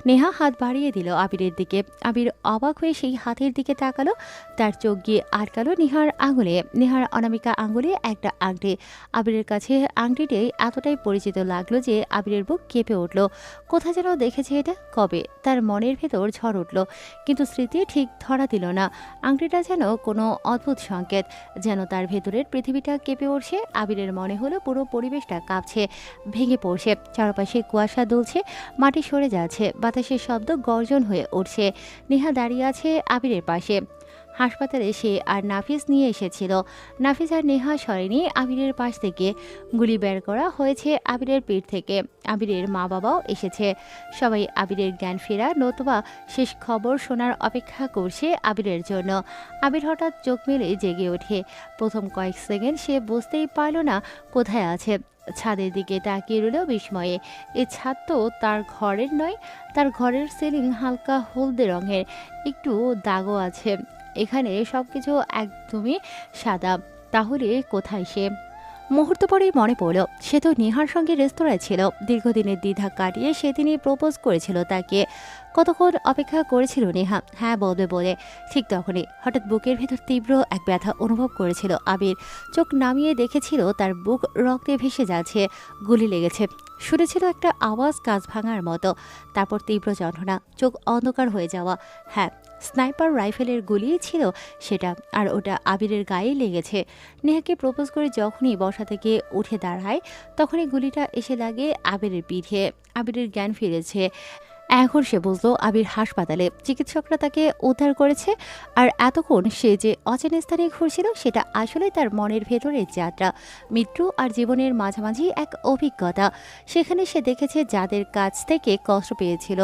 নেহা হাত বাড়িয়ে দিল আবিরের দিকে। আবির অবাক হয়ে সেই হাতের দিকে তাকালো। তার চোখ গিয়ে আটকালো নেহার আঙুলে। নেহার অনামিকা আঙুলে একটা আংটি। আবিরের কাছে আংটিটাই এতটাই পরিচিত লাগলো যে আবিরের বুক কেঁপে উঠল। কোথা যেন দেখেছে এটা, কবে। তার মনের ভেতর ঝড় উঠল, কিন্তু স্মৃতি ঠিক ধরা দিল না। আংটিটা যেন কোনো অদ্ভুত সংকেত, যেন তার ভেতরের পৃথিবীটা কেঁপে উঠছে। আবিরের মনে হলো পুরো পরিবেশটা কাঁপছে, ভেঙে পড়ছে। চারপাশে কুয়াশা দুলছে, মাটি সরে যাচ্ছে, বাতাসের শব্দ গর্জন হয়ে উঠছে। নেহা দাঁড়িয়ে আছে আবিরের পাশে। হাসপাতালে সে আর নাফিস নিয়ে এসেছিল। নাফিস আর নেহা সরেনি আবিরের পাশ থেকে। গুলি বের করা হয়েছে আবিরের পেট থেকে। আবিরের মা বাবাও এসেছে। সবাই আবিরের জ্ঞান ফেরা নতুবা শেষ খবর শোনার অপেক্ষা করছে আবিরের জন্য। আবির হঠাৎ চোখ মেলে জেগে ওঠে। প্রথম কয়েক সেকেন্ড সে বুঝতেই পারল না কোথায় আছে। ছাদের দিকে তাকিয়ে রইল বিস্ময়ে। এ ছাদ তো তার ঘরের নয়। তার ঘরের সিলিং হালকা হলদে রঙের, একটু দাগও আছে। এখানে সবকিছু একদমই সাদা। তাহলে কোথায় সে? মুহূর্ত পরেই মনে পড়ল সে তো নেহার সঙ্গে রেস্তোরাঁয় ছিল। দীর্ঘদিনের দ্বিধা কাটিয়ে সেদিনই প্রপোজ করেছিল তাকে। কতক্ষণ অপেক্ষা করেছিল নেহা হ্যাঁ বলবে বলে। ঠিক তখনই হঠাৎ বুকের ভেতর তীব্র এক ব্যথা অনুভব করেছিল আবির। চোখ নামিয়ে দেখেছিল তার বুক রক্তে ভেসে যাচ্ছে। গুলি লেগেছে। শুনেছিল একটা আওয়াজ কাঁচ ভাঙার মতো। তারপর তীব্র যন্ত্রণা, চোখ অন্ধকার হয়ে যাওয়া। হ্যাঁ, স্নাইপার রাইফেলের গুলি ছিল সেটা, আর ওটা আবিরের গায়ে লেগেছে। নেহাকে প্রপোজ করে যখনই বসা থেকে উঠে দাঁড়ায় তখনই গুলিটা এসে লাগে আবিরের পিঠে। আবিরের জ্ঞান ফিরেছে। এখন সে বুঝলো আবির হাসপাতালে, চিকিৎসকরা তাকে উদ্ধার করেছে। আর এতক্ষণ সে যে অচেনা স্থানে ঘুরছিল সেটা আসলে তার মনের ভেতরের যাত্রা। মৃত্যু আর জীবনের মাঝামাঝি এক অভিজ্ঞতা। সেখানে সে দেখেছে যাদের কাছ থেকে কষ্ট পেয়েছিল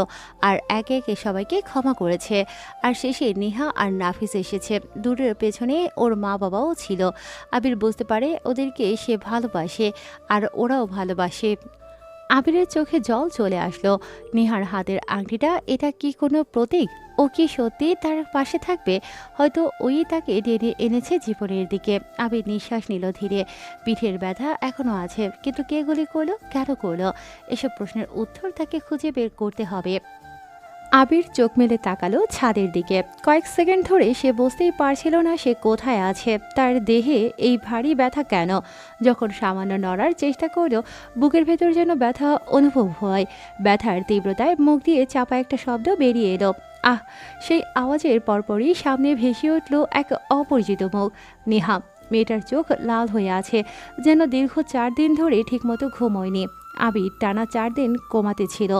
আর একে একে সবাইকে ক্ষমা করেছে। আর শেষে নেহা আর নাফিস এসেছে। দূরের পেছনে ওর মা বাবাও ছিল। আবির বুঝতে পারে ওদেরকে সে ভালোবাসে আর ওরাও ভালোবাসে। আবিরের চোখে জল চলে আসলো। নেহার হাতের আংটিটা, এটা কি কোনো প্রতীক? ও কি সত্যি তার পাশে থাকবে? হয়তো ওই তাকে টেনে এনেছে জীবনের দিকে। আবির নিঃশ্বাস নিল ধীরে। পিঠের ব্যথা এখনো আছে, কিন্তু কে গুলি করলো, কেন করলো? এসব প্রশ্নের উত্তর তাকে খুঁজে বের করতে হবে। আবির চোখ মেলে তাকালো ছাদের দিকে। কয়েক সেকেন্ড ধরে সে বুঝতেই পারছিল না সে কোথায় আছে। তার দেহে এই ভারী ব্যথা কেন? যখন সামান্য নড়ার চেষ্টা করলো বুকের ভেতর যেন ব্যথা অনুভব হয়। ব্যথার তীব্রতায় মুখ দিয়ে চাপা একটা শব্দ বেরিয়ে এলো। আহ! সেই আওয়াজের পরপরই সামনে ভেসে উঠল এক অপরিচিত মুখ। নেহা। মেয়েটার চোখ লাল হয়ে আছে, যেন দীর্ঘ 4 দিন ধরে ঠিকমতো ঘুমোয়নি। আবির টানা 4 দিন কোমাতে ছিল।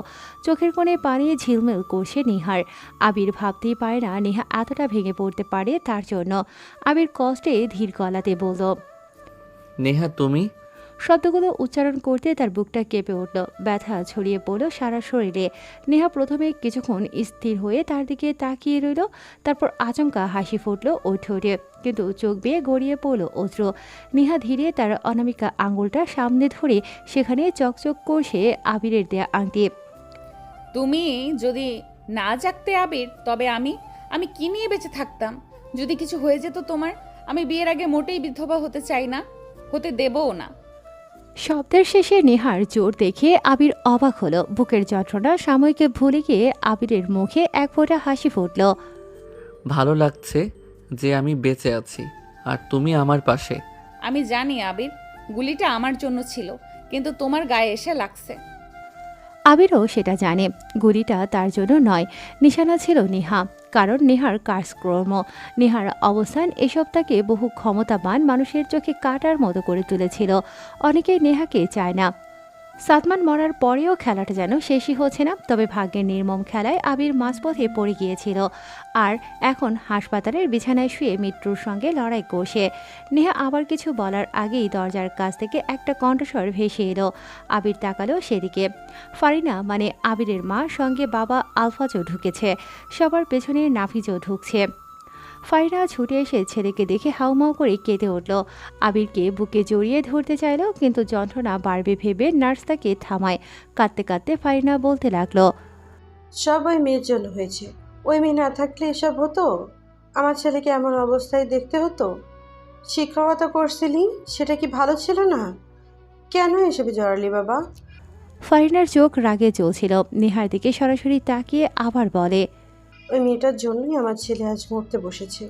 চোখের কোণে পানি ঝিলমিল করছে নেহার। আবির ভাবতেই পারে না নেহা এতটা ভেঙে পড়তে পারে তার জন্য। আবির কষ্টে ধীর গলাতে বলল, নেহা তুমি? শব্দগুলো উচ্চারণ করতে তার বুকটা কেঁপে উঠল। ব্যথা ছড়িয়ে পড়ল সারা শরীরে। নেহা প্রথমে কিছুক্ষণ স্থির হয়ে তার দিকে তাকিয়ে রইল। তারপর আচমকা হাসি ফুটল ওর ঠোঁটে, কিন্তু চোখ বেয়ে গড়িয়ে পড়ল অশ্র। নেহা ধীরে তার অনামিকা আঙুলটা সামনে ধরে সেখানে চকচক করছে আবিরের দেয়া আংটি। তুমি যদি না জাগতে আবির, তবে আমি কি নিয়ে বেঁচে থাকতাম? যদি কিছু হয়ে যেত তোমার, আমি বিয়ের আগে মোটেই বিধবা হতে চাই না, হতে দেবও না। শব্দের শেষে নেহার জোর দেখে আবির অবাক হলো। বুকের যন্ত্রণা সাময়িকে ভুলে গিয়ে আবিরের মুখে এক ফোঁটা হাসি ফুটল। ভালো লাগছে যে আমি বেঁচে আছি আর তুমি আমার পাশে। আমি জানি আবির, গুলিটা আমার জন্য ছিল, কিন্তু তোমার গায়ে এসে লাগছে। আবিরও সেটা জানে। গুলিটা তার জন্য নয়, নিশানা ছিল নেহা। কারণ নেহার কাজকর্ম, নেহার অবস্থান এসব তাকে বহু ক্ষমতাবান মানুষের চোখে কাটার মতো করে তুলেছিল। অনেকেই নেহাকে চায় না। সাদমান মরার পরেও খেলাটা যেন শেষই হচ্ছে না। তবে ভাগ্যের নির্মম খেলায় আবির মাঝপথে পড়ে গিয়েছিল আর এখন হাসপাতালের বিছানায় শুয়ে মৃত্যুর সঙ্গে লড়াই করছে। নেহা আবার কিছু বলার আগেই দরজার কাছ থেকে একটা কণ্ঠস্বর ভেসে এলো। আবির তাকালো সেদিকে। ফারিনা মানে আবিরের মা সঙ্গে বাবা আলফাজও ঢুকেছে। সবার পেছনে নাফিজও ঢুকছে। ফারিনা ছুটে এসে ছেলেকে দেখে হাউমাউ করে কেঁদে উঠল। আবিরকে বুকে জড়িয়ে ধরতে চাইল, কিন্তু যন্ত্রণা বাড়বে ভেবে নার্স তাকে থামায়। কাঁদতে কাঁদতে ফারিনা বলতে লাগলো, সব ওই মেয়ের জন্য হয়েছে। ওই মেয়ে না থাকলে এসব হতো? আমার ছেলেকে এমন অবস্থায় দেখতে হতো? শিক্ষকতা করছিলি, সেটা কি ভালো ছিল না? কেন এসবে জড়ালি বাবা? ফারিনার চোখ রাগে জ্বলছিল। নেহার দিকে সরাসরি তাকিয়ে আবার বলে, ওই মেয়েটার জন্যই আমার ছেলে আজ মরতে বসেছে।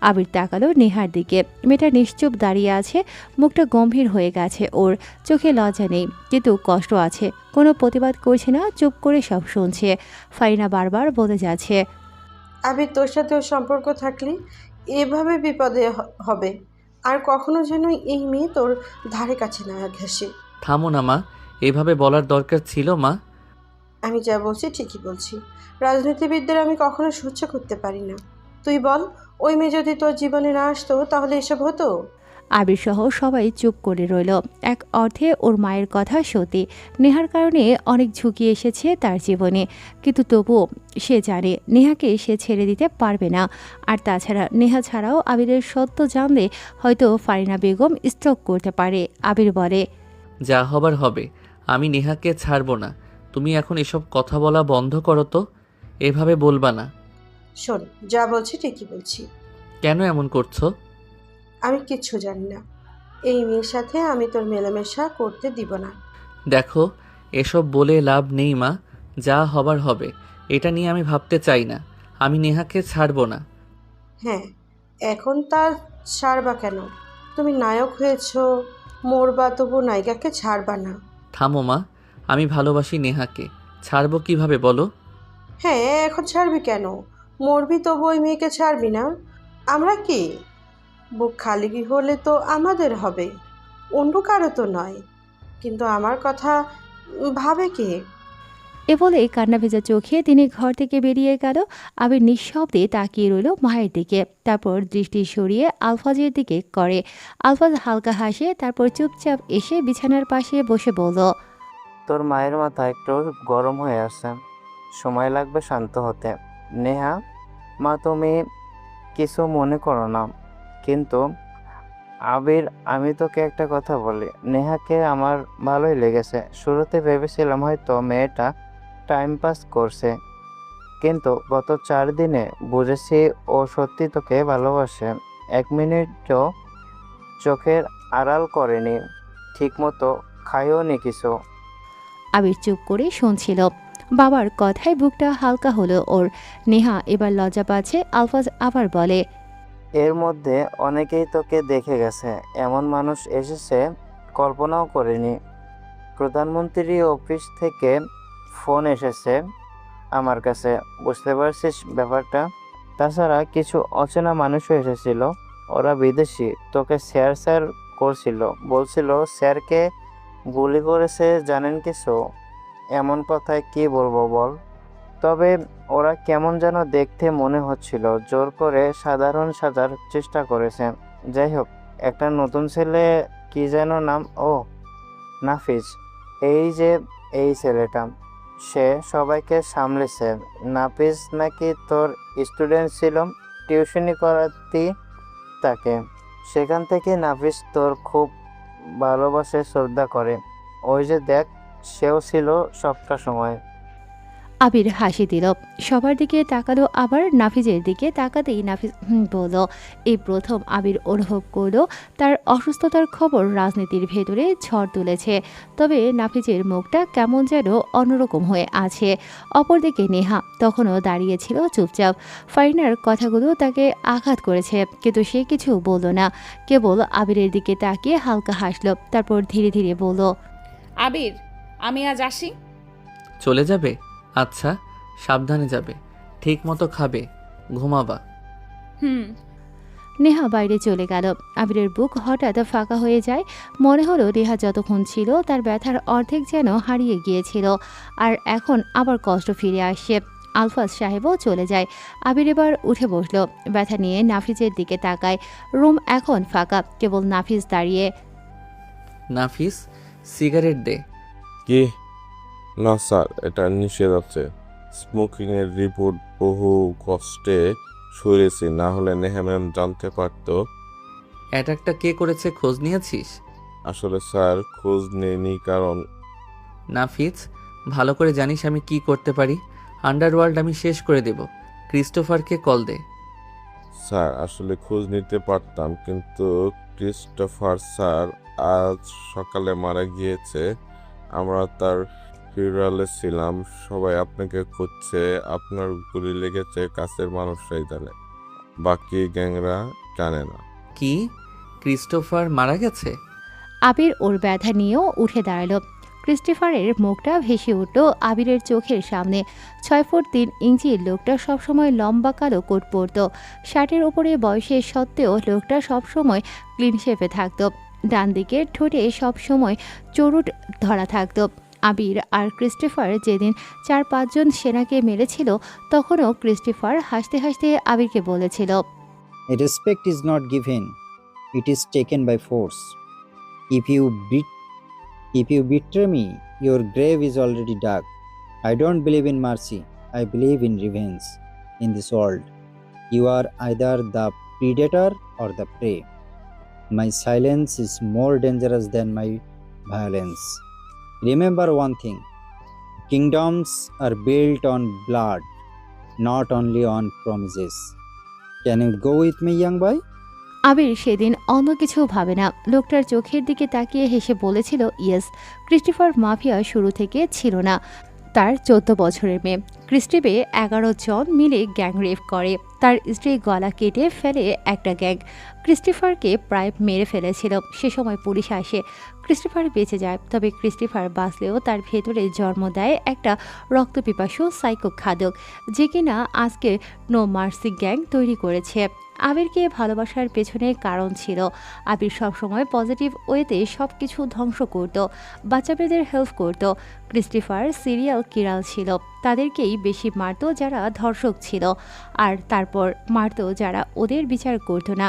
আবির তাকালো নেহার দিকে। মেয়েটা নিশ্চুপ দাঁড়িয়ে আছে, মুখটা গম্ভীর হয়ে গেছে। ওর চোখে লজ্জা নেই, কিন্তু কষ্ট আছে। কোনো প্রতিবাদ করছে না, চুপ করে সব শুনছে। ফারিনা বারবার বলে যাচ্ছে, আবির, তোর সাথে ওর সম্পর্ক থাকলে এভাবে বিপদে হবে। আর কখনো যেন এই মেয়ে তোর ধারে কাছে না ঘেঁষে। থামো না মা, এভাবে বলার দরকার ছিল মা? আমি যা বলছি ঠিকই বলছি। রাজনীতিবিদদের আমি কখনো সহ্য করতে পারি না। তুই বল, ওই মেয়ে যদি তোর জীবনে না আসতো তাহলে এসব হতো? আবির সহ সবাই চুপ করে রইল। এক অর্থে ওর মায়ের কথা সত্যি, নেহার কারণে অনেক ঝুঁকি এসেছে তার জীবনে, কিন্তু তবুও সে জানে নেহাকে সে ছেড়ে দিতে পারবে না। আর তাছাড়া নেহা ছাড়াও আবিরের সত্য জানলে হয়তো ফারিনা বেগম স্ট্রোক করতে পারে। আবির বলে, যা হবার হবে, আমি নেহাকে ছাড়বো না। তুমি এখন এসব কথা বলা বন্ধ করো তো, এভাবে বলবা না। শোন, যা বলছি ঠিকই বলছি। কেন এমন করছো? আমি কিচ্ছু জানি না। এই মেয়ের সাথে আমি তোর মেলামেশা করতে দিব না। দেখো, এসব বলে লাভ নেই মা, যা হবার হবে। এটা নিয়ে আমি ভাবতে চাই না। আমি নেহাকে ছাড়বো না। হ্যাঁ, এখন তার ছাড়বা কেন? তুমি নায়ক হয়েছো, মরবা তবু নায়িকাকে ছাড়বা না। থামো মা, আমি ভালোবাসি নেহাকে, ছাড়বো কিভাবে বলো? হ্যাঁ, এখন ছাড়বি কেন? মরবি তবু ওই মেয়েকে ছাড়বি না? আমরা কি? বুক খালি হলে তো আমাদের হবে, অন্য কারো তো নয়। কিন্তু আমার কথা ভাবে কে? এ বলে কান্না ভেজা চোখে তিনি ঘর থেকে বেরিয়ে গেল। আবির নিঃশব্দে তাকিয়ে রইল মায়ের দিকে, তারপর দৃষ্টি সরিয়ে আলফাজের দিকে করে। আলফাজ হালকা হাসে, তারপর চুপচাপ এসে বিছানার পাশে বসে বলল, তোর মায়ের মাথা একটু গরম হয়ে আসছে, সময় লাগবে শান্ত হতে। নেহা, মা তুমি কিছু মনে করো না, কিন্তু আবির, আমি তোকে একটা কথা বলি, নেহাকে আমার ভালোই লেগেছে। শুরুতে ভেবেছিলাম হয়তো মেয়েটা টাইম পাস করছে, কিন্তু গত 4 দিনে বুঝেছি ও সত্যি তোকে ভালোবাসে। 1 মিনিটও চোখের আড়াল করেনি, ঠিকমতো খায়ও নি কিছু। আবির চুপ করে শুনছিল। বাবার কথায় বুকটা হালকা হলো ওর। নেহা এবার লজ্জা পাচ্ছে। আলফাজ আবার বলে, এর মধ্যে অনেকেই তোকে দেখে গেছে, এমন মানুষ এসেছে কল্পনাও করিনি। প্রধানমন্ত্রী অফিস থেকে ফোন এসেছে আমার কাছে, বুঝতে পারছিস ব্যাপারটা? তাছাড়া কিছু অচেনা মানুষও এসেছিল, ওরা বিদেশি, তোকে স্যার স্যার করছিল, বলছিল স্যারকে গুলি করেছে জানেন কিছু। এমন কথায় কি বলবো বল? তবে ওরা কেমন যেন দেখতে মনে হচ্ছিল, জোর করে সাধারণ সাজার চেষ্টা করেছে। যাই হোক, একটা নতুন ছেলে, কি যেন নাম, ও নাফিজ, এই যে এই ছেলেটা, সে সবাইকে সামলেছে। নাফিজ নাকি তোর স্টুডেন্ট ছিল, টিউশনি করাতি তাকে। সেখান থেকে নাফিজ তোর খুব ভালোবাসে, শ্রদ্ধা করে। ওই যে দেখ, সেও ছিল সবটা সময়। আবির হাসি দিল, সবার দিকে তাকালো, আবার নাফিজের দিকে তাকাতেই নাফিজ বলল। এই প্রথম আবির অনুভব করলো তার অসুস্থতার খবর রাজনীতির ভেতরে ঝড় তুলেছে। তবে নাফিজের মুখটা কেমন যেন অন্যরকম হয়ে আছে। অপরদিকে নেহা তখনও দাঁড়িয়েছিল চুপচাপ। ফারিনার কথাগুলো তাকে আঘাত করেছে, কিন্তু সে কিছু বলল না, কেবল আবিরের দিকে তাকিয়ে হালকা হাসলো, তারপর ধীরে ধীরে বলল, আবির, আমি আজ আসি। চলে যাবে? আচ্ছা, সাবধানে যাবে, ঠিক মতো খাবে, ঘুমাবা। হুম। নেহা বাইরে চলে গেল। আবিরের বুক হঠাৎ ফাঁকা হয়ে যায়। মনে হলো নেহা যতক্ষণ ছিল তার ব্যথার অর্ধেক যেন হারিয়ে গিয়েছিল, আর এখন আবার কষ্ট ফিরে আসছে। আলফাজ সাহেবও চলে যায়। আবির এবার উঠে বসলো, ব্যথা নিয়ে নাফিজের দিকে তাকায়। রুম এখন ফাঁকা, কেবল নাফিজ দাঁড়িয়ে। নাফিস, সিগারেট দে। কি? না স্যার, এটা নিষেধ আছে। স্মোকিংয়ের রিপোর্ট বহু কষ্টে সরিয়েছি, না হলে নেহা ম্যাম জানতে পারতো। অ্যাটাকটা কে করেছে খোঁজ নিয়েছিস? আসলে স্যার, খোঁজ নেইনি, কারণ নাফিস, ভালো করে জানিস আমি কি করতে পারি। আন্ডারওয়ার্ল্ড আমি শেষ করে দেব। ক্রিস্টোফারকে কল দে। স্যার, আসলে খোঁজ নিতে পারতাম, কিন্তু ক্রিস্টোফার স্যার আজ সকালে মারা গিয়েছে। আমরা তার ফিউরালে ছিলাম, সবাই আপনাকে খুঁজছে। আপনার গুলি লেগেছে কাছের মানুষরাই জানে, বাকি গ্যাংরা জানে না। কি? ক্রিস্টোফার মারা গেছে? আবির ওর ব্যথা নিয়েও উঠে দাঁড়ালো। ক্রিস্টোফারের মুখটা ভেসে উঠল আবিরের চোখের সামনে। 6 ফুট 3 ইঞ্চির লোকটা সবসময় লম্বা কালো কোট পরত। শার্টের ওপরে বয়সের সত্ত্বেও লোকটা সবসময় ক্লিন শেপে থাকতো। ডান দিকের ঠোঁটে সবসময় চরুট ধরা থাকতো। আবির আর ক্রিস্টোফার যেদিন 4-5 জন সেনাকে মেরেছিল তখনও ক্রিস্টোফার হাসতে হাসতে আবিরকে বলেছিল, Respect is not given, it is taken by force. If you betray me, your grave is already dug. I don't believe in mercy, I believe in revenge. In this world, you are either the predator or the prey. My silence is more dangerous than my violence. Remember one thing, kingdoms are built on blood, not only on promises. Can you go with me, young boy? আবির সেদিন অন্য কিছু ভাবে না, লোকটার চোখের দিকে তাকিয়ে হেসে বলেছিল, ইয়েস। ক্রিস্টোফার মাফিয়া শুরু থেকে ছিল না, তার 14 বছরের মেয়ে ক্রিস্টিবে 11 জন মিলে গ্যাং রেপ করে, তার স্ত্রী গলা কেটে ফেলে একটা গ্যাং। ক্রিস্টোফারকে প্রায় মেরে ফেলেছিল, সে সময় পুলিশ আসে, ক্রিস্টোফার বেঁচে যায়। তবে ক্রিস্টোফার বাঁচলেও তার ভেতরে জন্ম দেয় একটা রক্তপিপাসু সাইকো খাদক, যে কিনা আজকে নো মার্সি গ্যাং তৈরি করেছে। আবিরকে ভালোবাসার পেছনে কারণ ছিল, আবির সবসময় পজিটিভ ওয়েতে সব কিছু ধ্বংস করত, বাচ্চা মেয়েদের হেল্প করত। ক্রিস্টোফার সিরিয়াল কিরাল ছিল, তাদেরকেই বেশি মারত যারা ধর্ষক ছিল, আর তারপর মারত যারা ওদের বিচার করত না।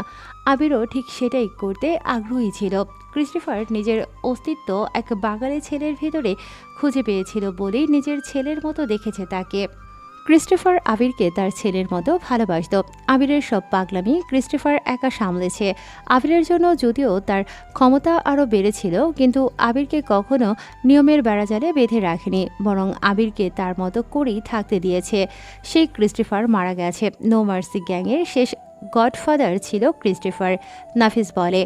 আবিরও ঠিক সেটাই করতে আগ্রহী ছিল। ক্রিস্টোফার নিজের অস্তিত্ব এক বাঙালি ছেলের ভেতরে খুঁজে পেয়েছিল বলেই নিজের ছেলের মতো দেখেছে তাকে। ক্রিস্টোফার আবিরকে তার ছেলের মতো ভালোবাসত। আবিরের সব পাগলামি ক্রিস্টোফার একা সামলেছে। আবিরের জন্য যদিও তার ক্ষমতা আরও বেড়েছিল, কিন্তু আবিরকে কখনো নিয়মের বেড়াজালে বেঁধে রাখেনি, বরং আবিরকে তার মতো করেই থাকতে দিয়েছে। সেই ক্রিস্টোফার মারা গেছে। নো মার্সি গ্যাংয়ের শেষ গডফাদার ছিল ক্রিস্টোফার, নাফিস বলে।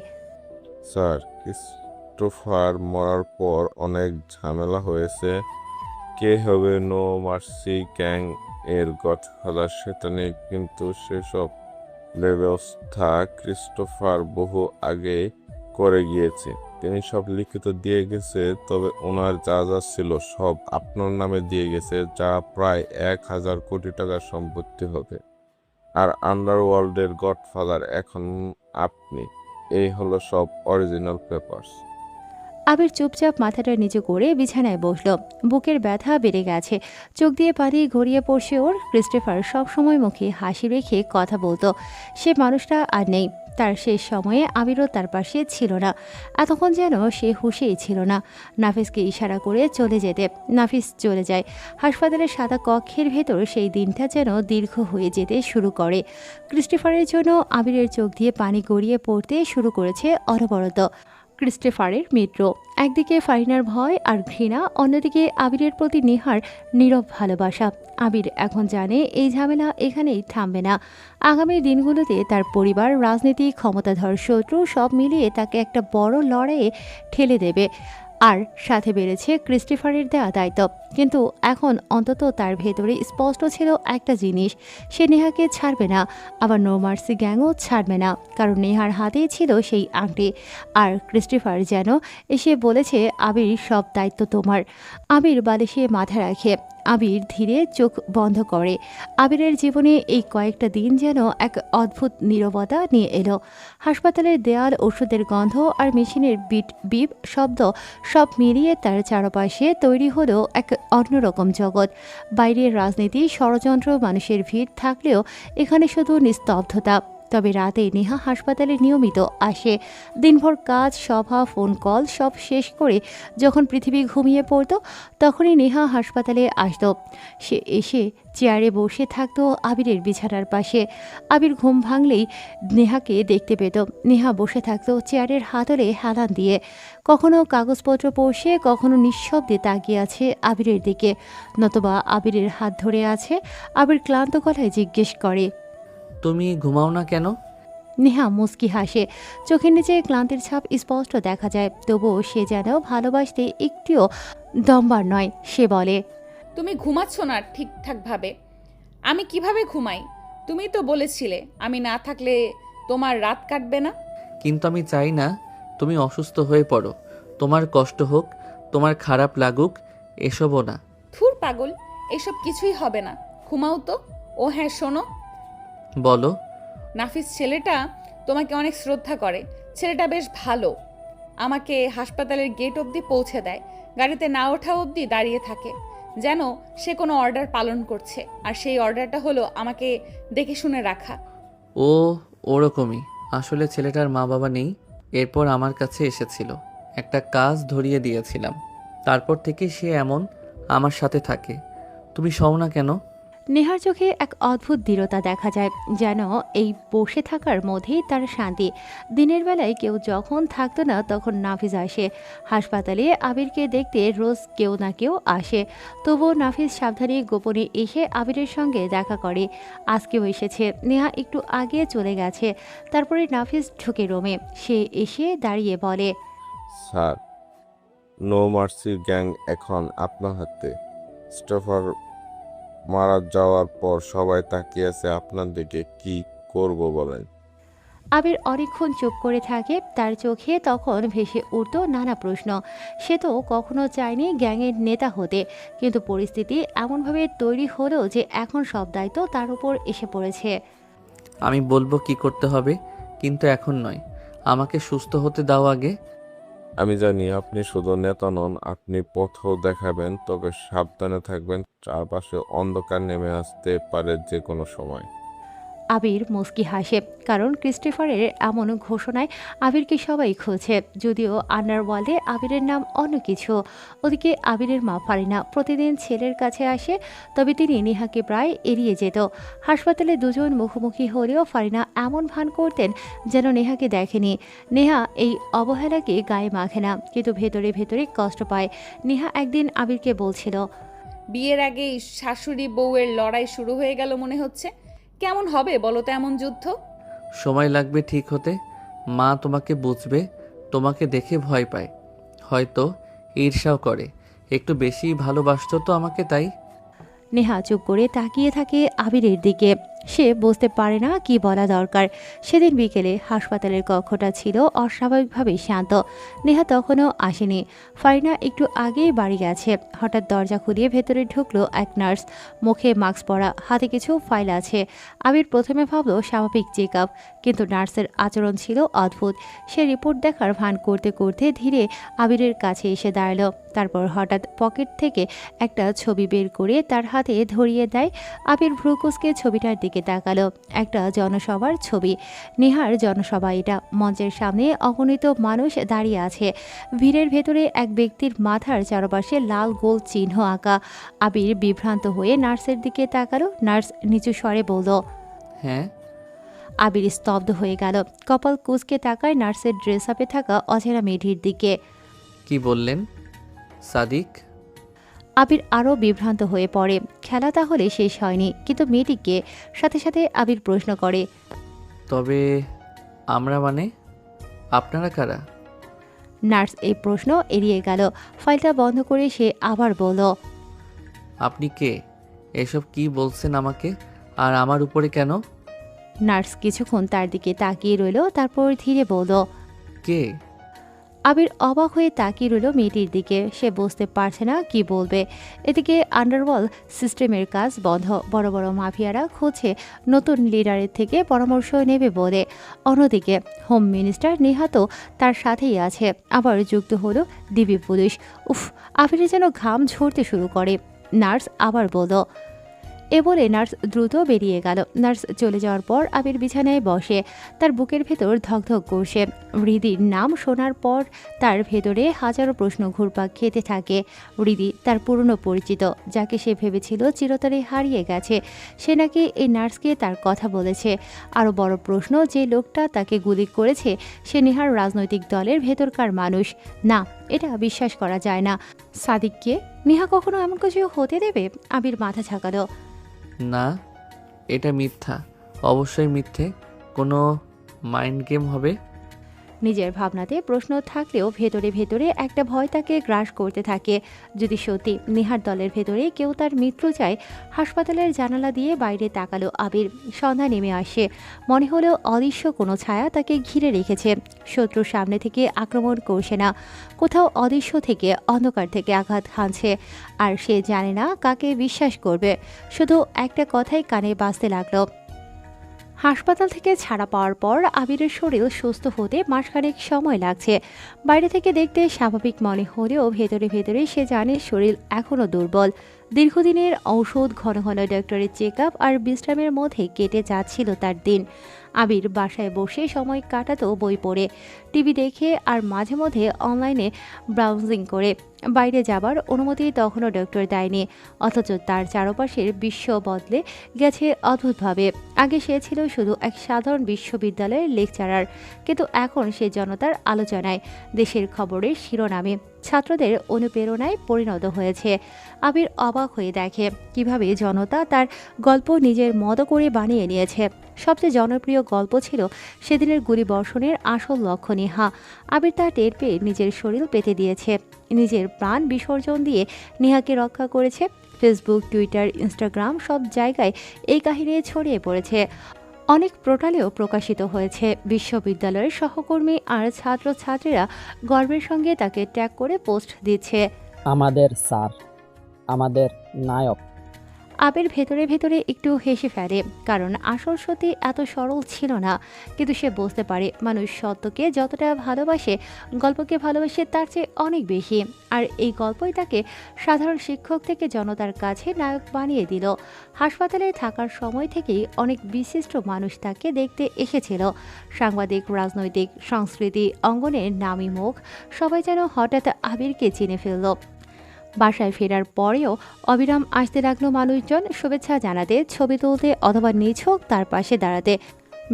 স্যার, ক্রিস্টোফার মরার পর অনেক ঝামেলা হয়েছে। কে হবে নো মার্সি গ্যাং এর গডফাদার সেটা নিয়ে, কিন্তু সেসব ব্যবস্থা ক্রিস্টোফার বহু আগে করে গিয়েছে। তিনি সব লিখিত দিয়ে গেছে, তবে ওনার যা যা ছিল সব আপনার নামে দিয়ে গেছে, যা প্রায় 1000 কোটি টাকার সম্পত্তি হবে। আর আন্ডারওয়ার্ল্ডের গডফাদার এখন আপনি। এই হলো সব অরিজিনাল পেপারস। আবির চুপচাপ মাথাটা নিচু করে বিছানায় বসল। বুকের ব্যথা বেড়ে গেছে, চোখ দিয়ে পানি গড়িয়ে পড়ছে ওর। ক্রিস্টোফার সবসময় মুখে হাসি রেখে কথা বলতো, সে মানুষটা আর নেই। তার শেষ সময়ে আবিরও তার পাশে ছিল না, এতক্ষণ যেন সে হুঁশেই ছিল না। নাফিসকে ইশারা করে চলে যেতে নাফিস চলে যায়। হাসপাতালের সাদা কক্ষের ভেতর সেই দিনটা যেন দীর্ঘ হয়ে যেতে শুরু করে। ক্রিস্টোফারের জন্য আবিরের চোখ দিয়ে পানি গড়িয়ে পড়তে শুরু করেছে অনবরত। ক্রিস্টোফারের মিত্র, একদিকে ফারিনার ভয় আর ঘৃণা, অন্যদিকে আবিরের প্রতি নেহার নীরব ভালোবাসা। আবির এখন জানে এই ঝামেলা এখানেই থামবে না। আগামী দিনগুলোতে তার পরিবার, রাজনীতি, ক্ষমতাধর শত্রু সব মিলিয়ে তাকে একটা বড় লড়াইয়ে ঠেলে দেবে। আর সাথে বেড়েছে ক্রিস্টোফারের দেওয়া দায়িত্ব। কিন্তু এখন অন্তত তার ভেতরে স্পষ্ট ছিল একটা জিনিস, সে নেহাকে ছাড়বে না, আবার নো মার্সি গ্যাংও ছাড়বে না, কারণ নেহার হাতেই ছিল সেই আংটি। আর ক্রিস্টোফার যেন এসে বলেছে, আবির সব দায়িত্ব তোমার। আবির বালিশে মাথা রাখে, আবির ধীরে চোখ বন্ধ করে। আবিরের জীবনে এই কয়েকটা দিন যেন এক অদ্ভুত নীরবতা নিয়ে এলো। হাসপাতালের দেয়াল, ওষুধের গন্ধ আর মেশিনের বিট বিপ শব্দ সব মিলিয়ে তার চারপাশে তৈরি হলো এক অন্যরকম জগৎ। বাইরের রাজনীতি, ষড়যন্ত্র, মানুষের ভিড় থাকলেও এখানে শুধু নিস্তব্ধতা। তবে রাতে নেহা হাসপাতালে নিয়মিত আসে। দিনভর কাজ, সভা, ফোন কল সব শেষ করে যখন পৃথিবী ঘুমিয়ে পড়ত, তখনই নেহা হাসপাতালে আসত। সে এসে চেয়ারে বসে থাকতো আবিরের বিছানার পাশে। আবির ঘুম ভাঙলেই নেহাকে দেখতে পেত। নেহা বসে থাকতো চেয়ারের হাতলে হেলান দিয়ে, কখনো কাগজপত্র পড়ছে, কখনো নিঃশব্দে তাকিয়ে আছে আবিরের দিকে, নতুবা আবিরের হাত ধরে আছে। আবির ক্লান্ত গলায় জিজ্ঞেস করে, তুমি ঘুমাও না কেন? নেহা মুচকি হাসে, চোখের নিচে ক্লান্তির ছাপ স্পষ্ট দেখা যায়, তবুও সে যেন ভালোবাসতে একটিও দমবার নয়। সে বলে, তুমি ঘুমাচ্ছ না ঠিকঠাকভাবে। আমি কিভাবে ঘুমাই? তুমি তো বলেছিলে আমি না থাকলে তোমার রাত কাটবে না। কিন্তু আমি চাই না তুমি অসুস্থ হয়ে পড়ো, তোমার কষ্ট হোক, তোমার খারাপ লাগুক, এসবও না। থুর পাগল, এসব কিছুই হবে না, ঘুমাও তো। ও হ্যাঁ শোনো, বলো। নাফিস ছেলেটা তোমাকে অনেক শ্রদ্ধা করে, ছেলেটা বেশ ভালো। আমাকে হাসপাতালের গেট অবধি পৌঁছে দেয়, গাড়িতে না ওঠা অবধি দাঁড়িয়ে থাকে, যেন সে কোনো অর্ডার পালন করছে। আর সেই অর্ডারটা হলো আমাকে দেখে শুনে রাখা। ও ওরকমই। আসলে ছেলেটার মা বাবা নেই, এরপর আমার কাছে এসেছিল, একটা কাজ ধরিয়ে দিয়েছিলাম, তারপর থেকে সে এমন আমার সাথে থাকে। তুমি শও না কেন? নেহার চোখে এক অদ্ভুত দৃঢ়তা দেখা যায়, যেন এই বসে থাকার মধ্যেই তার শান্তি। দিনের বেলায় কেউ যখন থাকতো না তখন নাফিস আসে। হাসপাতালে আবিরকে দেখতে রোজ কেউ না কেউ আসে, তবুও নাফিস সাবধানে গোপনে এসে আবিরের সঙ্গে দেখা করে। আজকেও এসেছে। নেহা একটু আগে চলে গেছে। তারপরে নাফিস ঢুকে রোমে। সে এসে দাঁড়িয়ে বলে, স্যার, নো মার্সি গ্যাং এখন আপনার হাতে। স্টোফার মারা যাওয়ার পর সবাই তাকিয়ে আছে আপনার দিকে, কি করব বলেন? আবির অনেকক্ষণ চুপ করে থাকে। তার চোখে তখন ভেসে উঠত নানা প্রশ্ন। সে তো কখনো চায়নি গ্যাংয়ের নেতা হতে, কিন্তু পরিস্থিতি এমনভাবে তৈরি হলো যে এখন সব দায়িত্ব তার উপর এসে পড়েছে। আমি বলবো কি করতে হবে, কিন্তু এখন নয়। আমাকে সুস্থ হতে দাও আগে। আমি জানি আপনি শুধু নেতা নন, আপনি পথও দেখাবেন, তবে সাবধানে থাকবেন, চারপাশে অন্ধকার নেমে আসতে পারে যে কোনো সময়। আবির মুস্কি হাসে, কারণ ক্রিস্টোফারের এমন ঘোষণায় আবিরকে সবাই খুঁজছে। যদিও আন্ডারওয়ার্ল্ডে আবিরের নাম অন্য কিছু। ওদিকে আবিরের মা ফারিনা প্রতিদিন ছেলের কাছে আসে, তবে তিনি নেহাকে প্রায় এড়িয়ে যেত। হাসপাতালে দুজন মুখোমুখি হলেও ফারিনা এমন ভান করতেন যেন নেহাকে দেখেনি। নেহা এই অবহেলাকে গায়ে মাখে না, কিন্তু ভেতরে ভেতরে কষ্ট পায়। নেহা একদিন আবিরকে বলছিল, বিয়ের আগেই শাশুড়ি বউয়ের লড়াই শুরু হয়ে গেল মনে হচ্ছে। কেমন হবে বলো তো এমন যুদ্ধ? সময় লাগবে ঠিক হতে। মা তোমাকে বুঝবে, তোমাকে দেখে ভয় পায়, হয়তো ঈর্ষাও করে। একটু বেশি ভালোবাসতো তো আমাকে, তাই। নেহা চুপ করে তাকিয়ে থাকে আবিরের দিকে। সে বুঝতে পারে না কি বলা দরকার। সেদিন বিকেলে হাসপাতালের কক্ষটা ছিল অস্বাভাবিকভাবে শান্ত। নেহা তখনও আসেনি। ফারিনা একটু আগেই বাড়ি গেছে। হঠাৎ দরজা খুলিয়ে ভেতরে ঢুকলো এক নার্স, মুখে মাস্ক পরা, হাতে কিছু ফাইল আছে। আবির প্রথমে ভাবলো স্বাভাবিক চেক আপ, কিন্তু নার্সের আচরণ ছিল অদ্ভুত। সে রিপোর্ট দেখার ভান করতে করতে ধীরে আবিরের কাছে এসে দাঁড়ালো। তারপর হঠাৎ পকেট থেকে একটা ছবি বের করে তার হাতে ধরিয়ে দেয়। আবির ভ্রুকুচকে ছবিটার দিকে তাকালো। একটা জনসভার ছবি। নেহার জনসভা এটা। মঞ্চের সামনে অগণিত মানুষ দাঁড়িয়ে আছে। ভিড়ের ভেতরে এক ব্যক্তির মাথার চারপাশে লাল গোল চিহ্ন আঁকা। আবির বিভ্রান্ত হয়ে নার্সের দিকে তাকালো। নার্স নিচু স্বরে বলল, হ্যাঁ। আবির স্তব্ধ হয়ে গেল। কপাল কুঁচকে তাকায় নার্সের ড্রেস আপে থাকা অচেনা মেয়েটির দিকে। কি বললেন? সাদিক? আবির আরও বিভ্রান্ত হয়ে পড়ে। খেলা তাহলে শেষ হয়নি, কিন্তু মেয়েটিকে। সাথে সাথে আবির প্রশ্ন করে, তবে আমরা মানে আপনারা কারা? নার্স এই প্রশ্ন এড়িয়ে গেল। ফাইলটা বন্ধ করে সে আবার বলল, আপনি কে? এসব কি বলছেন আমাকে, আর আমার উপরে কেন? নার্স কিছুক্ষণ তার দিকে তাকিয়ে রইল, তারপর ধীরে বলল, কে? আবির অবাক হয়ে তাকিয়ে রইল মেয়েটির দিকে। সে বুঝতে পারছে না কি বলবে। এদিকে আন্ডারওয়ার্ল্ড সিস্টেমের কাজ বন্ধ। বড় বড় মাফিয়ারা খুঁজছে নতুন লিডারের থেকে পরামর্শ নেবে বলে। অন্যদিকে হোম মিনিস্টার নেহা তো তার সাথেই আছে। আবার যুক্ত হলো ডিবি পুলিশ। উফ, আবিরের যেন ঘাম ঝরতে শুরু করে। নার্স আবার বলল, এ বলে নার্স দ্রুত বেরিয়ে গেল। নার্স চলে যাওয়ার পর আবির বিছানায় বসে। তার বুকের ভেতর ধকধক করছে। হৃদির নাম শোনার পর তার ভেতরে হাজারো প্রশ্ন ঘুরপাক খেতে থাকে। হৃদি তার পুরনো পরিচিত, যাকে সে ভেবেছিল চিরতরে হারিয়ে গেছে। সে নাকি এই নার্সকে তার কথা বলেছে। আরও বড় প্রশ্ন, যে লোকটা তাকে গুলি করেছে সে নেহার রাজনৈতিক দলের ভেতরকার মানুষ। না, এটা বিশ্বাস করা যায় না। সাদিককে নেহা কখনো এমন কিছু হতে দেবে? আবির মাথা ঝাঁকালো। না, এটা মিথ্যা, অবশ্যই মিথ্যে। কোনো মাইন্ড গেম হবে। নিজের ভাবনাতে প্রশ্ন থাকলেও ভেতরে ভেতরে একটা ভয় তাকে গ্রাস করতে থাকে। যদি সত্যি নেহার দলের ভেতরে কেউ তার মিত্র চায়। হাসপাতালের জানালা দিয়ে বাইরে তাকালো আবির। সন্ধ্যা নেমে আসে। মনে হলো অদৃশ্য কোনো ছায়া তাকে ঘিরে রেখেছে। শত্রুর সামনে থেকে আক্রমণ করছে না, কোথাও অদৃশ্য থেকে, অন্ধকার থেকে আঘাত হানছে। আর সে জানে না কাকে বিশ্বাস করবে। শুধু একটা কথাই কানে বাজতে লাগলো, হাসপাতাল থেকে ছাড়া পাওয়ার পর আবিরের শরীর সুস্থ হতে মাসখানেক সময় লাগছে। বাইরে থেকে দেখতে স্বাভাবিক মনে হলেও ভেতরে ভেতরে সে জানে শরীর এখনও দুর্বল। দীর্ঘদিনের ঔষধ, ঘন ঘন ডক্টরের চেক আপ আর বিশ্রামের মধ্যে কেটে যাচ্ছিল তার দিন। আবির বাসায় বসে সময় কাটাতো বই পড়ে, টিভি দেখে আর মাঝে মধ্যে অনলাইনে ব্রাউজিং করে। বাইরে যাবার অনুমতি তখনও ডক্টর দেয়নি, অথচ তার চারপাশের বিশ্ব বদলে গেছে অদ্ভুতভাবে। আগে সে ছিল শুধু এক সাধারণ বিশ্ববিদ্যালয়ের লেকচারার, কিন্তু এখন সে জনতার আলোচনায়, দেশের খবরের শিরোনামে, ছাত্রদের অনুপ্রেরণায় পরিণত হয়েছে। আবির অবাক হয়ে দেখে কিভাবে জনতা তার গল্প নিজের মতো করে বানিয়ে নিয়েছে। সবচেয়ে জনপ্রিয় গল্প ছিল সেদিনের গুলিবর্ষণের আসল লক্ষ্য নেহা। আবির তা টের পেয়ে নিজের শরীর পেতে দিয়েছে, নিজের প্রাণ বিসর্জন দিয়ে নেহাকে রক্ষা করেছে। ফেসবুক, টুইটার, ইনস্টাগ্রাম সব জায়গায় এই কাহিনী ছড়িয়ে পড়েছে। অনেক পোর্টালেও প্রকাশিত হয়েছে। বিশ্ববিদ্যালয়ের সহকর্মী আর ছাত্রছাত্রীরা গর্বের সঙ্গে তাকে ট্যাগ করে পোস্ট দিচ্ছে। আমাদের স্যার, আমাদের নায়ক। আবির ভেতরে ভেতরে একটু হেসে ফেলে, কারণ আসল সত্যি এত সরল ছিল না। কিন্তু সে বুঝতে পারে মানুষ সত্যকে যতটা ভালোবাসে, গল্পকে ভালোবাসে তার চেয়ে অনেক বেশি। আর এই গল্পই তাকে সাধারণ শিক্ষক থেকে জনতার কাছে নায়ক বানিয়ে দিল। হাসপাতালে থাকার সময় থেকেই অনেক বিশিষ্ট মানুষ তাকে দেখতে এসেছিল। সাংবাদিক, রাজনৈতিক, সংস্কৃতি অঙ্গনের নামী মুখ সবাই যেন হঠাৎ আবিরকে চিনে ফেলল। বাসায় ফেরার পরেও অবিরাম আসতে লাগলো মানুষজন, শুভেচ্ছা জানাতে, ছবি তুলতে অথবা নিছক তার পাশে দাঁড়াতে।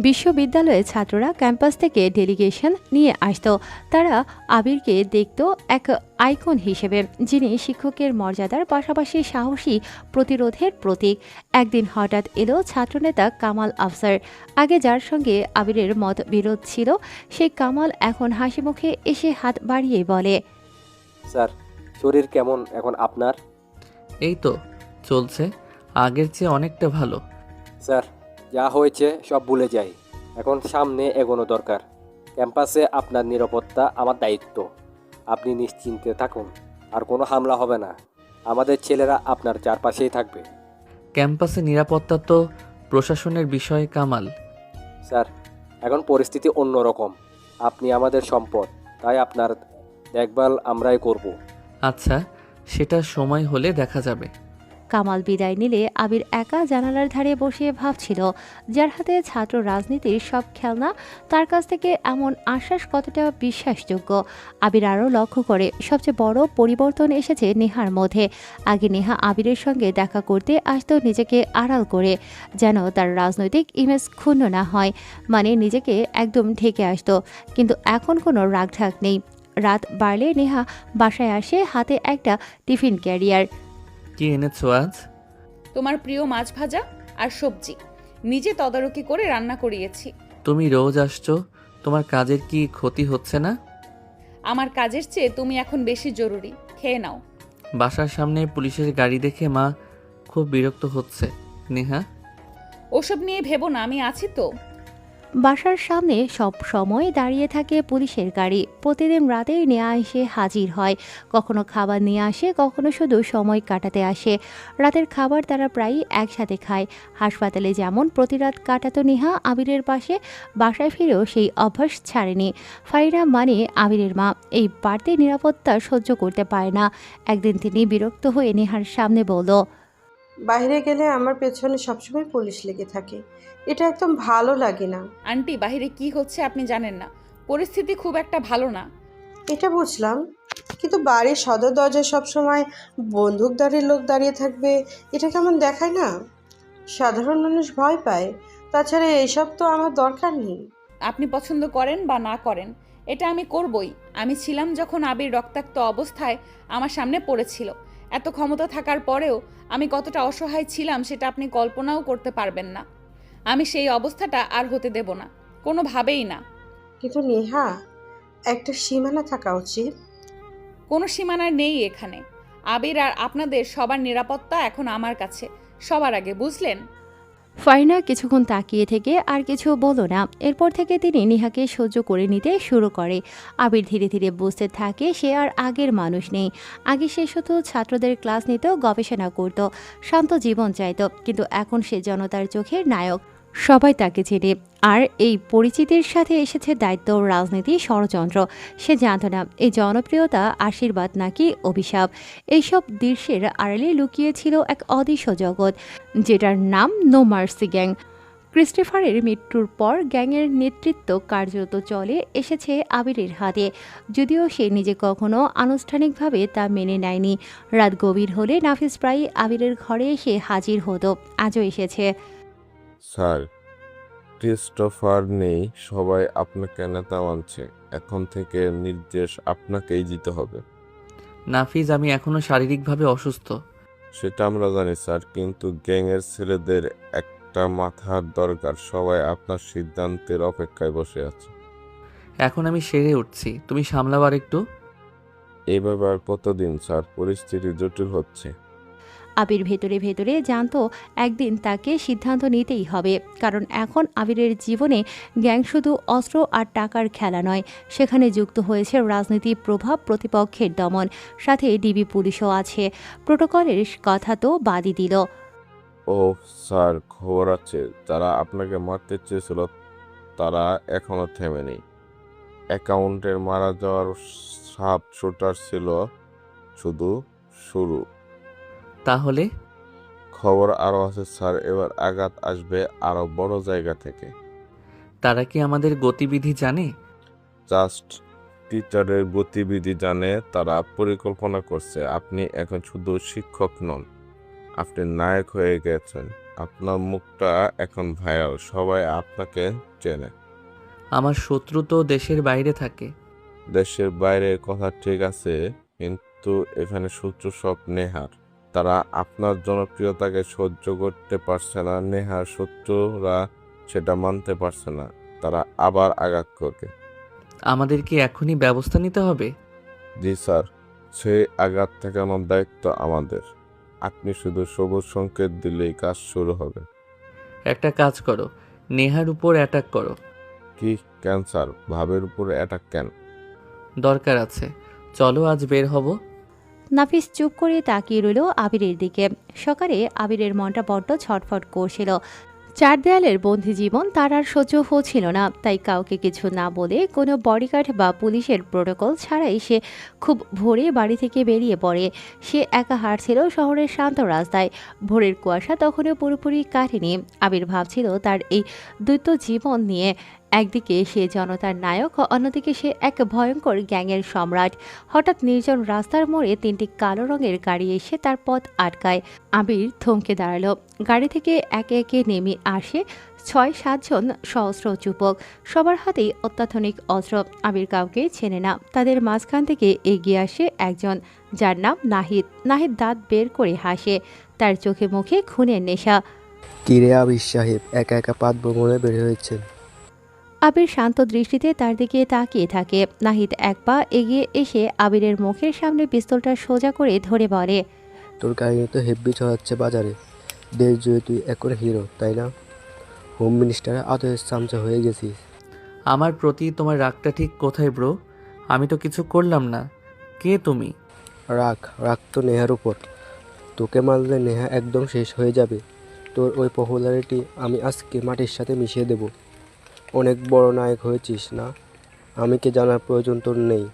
বিশ্ববিদ্যালয়ের ছাত্ররা ক্যাম্পাস থেকে ডেলিগেশন নিয়ে আসতো। তারা আবিরকে দেখত এক আইকন হিসেবে, যিনি শিক্ষকের মর্যাদার পাশাপাশি সাহসী প্রতিরোধের প্রতীক। একদিন হঠাৎ এলো ছাত্রনেতা কামাল আফসার। আগে যার সঙ্গে আবিরের মত বিরোধ ছিল, সেই কামাল এখন হাসি মুখে এসে হাত বাড়িয়ে বলে, স্যার, শরীর কেমন এখন আপনার? এই তো চলছে, আগের চেয়ে অনেকটা ভালো। স্যার, যা হয়েছে সব ভুলে যাই, এখন সামনে এগোনো দরকার। ক্যাম্পাসে আপনার নিরাপত্তা আমার দায়িত্ব। আপনি নিশ্চিন্তে থাকুন, আর কোনো হামলা হবে না। আমাদের ছেলেরা আপনার চারপাশেই থাকবে। ক্যাম্পাসে নিরাপত্তা তো প্রশাসনের বিষয় কামাল। স্যার, এখন পরিস্থিতি অন্যরকম। আপনি আমাদের সম্পদ, তাই আপনার দেখভাল আমরাই করব। আচ্ছা, সেটা সময় হলে দেখা যাবে। কামাল বিদায় নিলে আবির একা জানালার ধারে বসে ভাবছিল, যার হাতে ছাত্র রাজনীতির সব খেলনা, তার কাছ থেকে এমন আশ্বাস কতটা বিশ্বাসযোগ্য। আবির আরও লক্ষ্য করে সবচেয়ে বড় পরিবর্তন এসেছে নেহার মধ্যে। আগে নেহা আবিরের সঙ্গে দেখা করতে আসতো নিজেকে আড়াল করে, যেন তার রাজনৈতিক ইমেজ ক্ষুণ্ণ না হয়, মানে নিজেকে একদম ঢেকে আসতো। কিন্তু এখন কোনো রাগঢাক নেই। রাত বাড়লে নেহা বাসায় আসে হাতে একটা টিফিন ক্যারিয়ার। কি এনেছো আজ? তোমার প্রিয় মাছ ভাজা আর সবজি নিজে তদারকি করে রান্না করিয়েছি। তুমি রোজ আসছো, তোমার কাজের কি ক্ষতি হচ্ছে না? আমার কাজের চেয়ে তুমি এখন বেশি জরুরি, খেয়ে নাও। বাসার সামনে পুলিশের গাড়ি দেখে মা খুব বিরক্ত হচ্ছে। নেহা, ওসব নিয়ে ভেবো না, আমি আছি তো। বাসার সামনে সব সময় দাঁড়িয়ে থাকে পুলিশের গাড়ি। প্রতিদিন রাতেই নিয়ে এসে হাজির হয়, কখনো খাবার নিয়ে আসে, কখনো শুধু সময় কাটাতে আসে। রাতের খাবার তারা প্রায়ই একসাথে খায়। হাসপাতালে যেমন প্রতি রাত কাটাতো নেহা আবিরের পাশে, বাসায় ফিরেও সেই অভ্যাস ছাড়েনি। ফারিনা মানে আবিরের মা, এই বাড়তি নিরাপত্তা সহ্য করতে পারে না। একদিন তিনি বিরক্ত হয়ে নেহার সামনে বলল, বাইরে গেলে আমার পেছনে সবসময় পুলিশ লেগে থাকে, এটা একদম ভালো লাগে না। আন্টি, বাহিরে কি হচ্ছে আপনি জানেন না, পরিস্থিতি খুব একটা ভালো না। এটা বুঝলাম, কিন্তু বাড়ির সদর দরজায় সবসময় বন্দুকধারীর লোক দাঁড়িয়ে থাকবে, এটা কেমন দেখায় না? সাধারণ মানুষ ভয় পায়। তাছাড়া এসব তো আমার দরকার নেই। আপনি পছন্দ করেন বা না করেন, এটা আমি করবই। আমি ছিলাম যখন আবির রক্তাক্ত অবস্থায় আমার সামনে পড়েছিল। এত ক্ষমতা থাকার পরেও আমি কতটা অসহায় ছিলাম সেটা আপনি কল্পনাও করতে পারবেন না। আমি সেই অবস্থাটা আর হতে দেব না, কোনোভাবেই না। কিন্তু নেহা, একটা সীমানা থাকা উচিত। কোনো সীমানা নেই এখানে। আবির আর আপনাদের সবার নিরাপত্তা এখন আমার কাছে সবার আগে, বুঝলেন? ফারিনা কিছুক্ষণ তাকিয়ে থেকে আর কিছু বলল না। এরপর থেকে তিনি নেহাকে সহ্য করে নিতে শুরু করে। আবির ধীরে ধীরে বুঝতে থাকে সে আর আগের মানুষ নেই। আগে সে শুধু ছাত্রদের ক্লাস নিত, গবেষণা করত, শান্ত জীবন চাইত, কিন্তু এখন সে জনতার চোখের নায়ক। সবাই তাকে চেনে। আর এই পরিচিতির সাথে এসেছে দায়িত্ব, রাজনীতি, ষড়যন্ত্র। সে জানত না এই জনপ্রিয়তা আশীর্বাদ নাকি অভিশাপ। এইসব দৃশ্যের আড়ালে লুকিয়ে ছিল এক অদৃশ্য জগৎ, যেটার নাম নো মার্সি গ্যাং। ক্রিস্টোফারের মৃত্যুর পর গ্যাংয়ের নেতৃত্ব কার্যত চলে এসেছে আবিরের হাতে, যদিও সে নিজে কখনো আনুষ্ঠানিকভাবে তা মেনে নেয়নি। রাত গভীর হলে নাফিস প্রায়ই আবিরের ঘরে এসে হাজির হতো, আজও এসেছে। স্যার, ক্রিস্টোফার নেই, সবাই আপনাকে নেতা মানছে। এখন থেকে নির্দেশ আপনাকেই দিতে হবে। নাফিজ, আমি এখনো শারীরিকভাবে অসুস্থ। সেটা আমরা জানি স্যার, কিন্তু গ্যাংয়ের ছেলেদের একটা মাথার দরকার। সবাই আপনার সিদ্ধান্তের অপেক্ষায় বসে আছে। এখন আমি সেরে উঠছি, তুমি সামলাবার একটু। এইভাবে আর কতদিন স্যার? পরিস্থিতি জটিল হচ্ছে। আবির ভেতরে ভেতরে জানতো একদিন তাকে সিদ্ধান্ত নিতেই হবে, কারণ এখন আবিরের জীবনে গ্যাং শুধু অস্ত্র আর টাকার খেলা নয়, সেখানে যুক্ত হয়েছে রাজনীতি, প্রভাব, প্রতিপক্ষের দমন, সাথে ডিবি পুলিশও আছে। প্রোটোকলের কথা তো বাদই দিল। ও স্যার, খবর আছে, যারা আপনাকে মারতে চেয়েছিল তারা এখনো থেমেনি। অ্যাকাউন্টের মারা যাওয়ার সাব শুটার ছিল শুধু শুরু। তাহলে খবর আরও আছে স্যার, এবার আঘাত আসবে আরও বড় জায়গা থেকে। তারা কি আমাদের গতিবিধি জানে? জাস্ট টিচারের গতিবিধি জানে, তারা পরিকল্পনা করছে। আপনি এখন শুধু শিক্ষক নন, আপনি নায়ক হয়ে গেছেন। আপনার মুখটা এখন ভাইরাল, সবাই আপনাকে চেনে। আমার শত্রু তো দেশের বাইরে থাকে। দেশের বাইরের কথা ঠিক আছে, কিন্তু এখানে শত্রু সব নেহার। তারা আপনার জনপ্রিয়তাকে সহ্য করতে পারছে না। নেহার শত্রুরা সেটা মানতে পারছে না, তারা আবার আঘাত করবে। আমাদের কি এখনই ব্যবস্থা নিতে হবে? জি স্যার, সেই আঘাত ঠেকানোর দায়িত্ব আমাদের। আপনি শুধু সবুজ সংকেত দিলেই কাজ শুরু হবে। একটা কাজ করো, নেহার উপর অ্যাটাক করো। কি কেন স্যার? ভাবের উপর অ্যাটাক কেন? দরকার আছে, চলো আজ বের হব। নাফিস চুপ করে তাকিয়ে রইল আবিরের দিকে। সকালে আবিরের মনটা বড্ড ছটফট করছিল। চার দেয়ালের বন্দি জীবন তার আর সহ্য হচ্ছিল না, তাই কাউকে কিছু না বলে, কোনো বডিগার্ড বা পুলিশের প্রোটোকল ছাড়াই সে খুব ভোরে বাড়ি থেকে বেরিয়ে পড়ে। সে একা হাঁটছিল শহরের শান্ত রাস্তায়। ভোরের কুয়াশা তখনও পুরোপুরি কাটেনি। আবির ভাবছিল তার এই দ্বৈত জীবন নিয়ে। একদিকে সে জনতার নায়ক, অন্যদিকে সে এক ভয়ঙ্কর গ্যাংয়ের সম্রাট। হঠাৎ নির্জন রাস্তার মোড়ে তিনটি কালো রঙের গাড়ি এসে তার পথ আটকায়। আবির থমকে দাঁড়ালো। গাড়ি থেকে একে একে নেমে আসে ৬-৭ জন সহস্র যুবক, সবার হাতেই অত্যাধুনিক অস্ত্র। আবির কাউকে চেনে না। তাদের মাঝখান থেকে এগিয়ে আসে একজন, যার নাম নাহিদ। নাহিদ দাঁত বের করে হাসে, তার চোখে মুখে খুনের নেশা। কিরে আবির সাহেব, একা একা পাত ভ্রমণে বের হয়েছেন? আবির শান্ত দৃষ্টিতে তার দিকে তাকিয়ে থাকে। নাহিদ এক পা এগিয়ে এসে আবিরের মুখের সামনে পিস্তলটা সোজা করে ধরে বলে, তোর কাহিনী তো হেব্বি ছড়াচ্ছে বাজারে। দেশ জুড়ে তুই এখন হিরো, তাই না? হোম মিনিস্টারের আদরের চামচা হয়ে গেছিস। আমার প্রতি তোমার রাগটা ঠিক কোথায় ব্রো? আমি তো কিছু করলাম না। কে তুমি? রাগ তো নেহার উপর। তোকে মারলে নেহা একদম শেষ হয়ে যাবে। তোর ওই পপুলারিটি আমি আজকে মাটির সাথে মিশিয়ে দেব। অনেক বড় নায়ক হয়েছিস না, আমি কে জানার প্রয়োজন তোর নেই।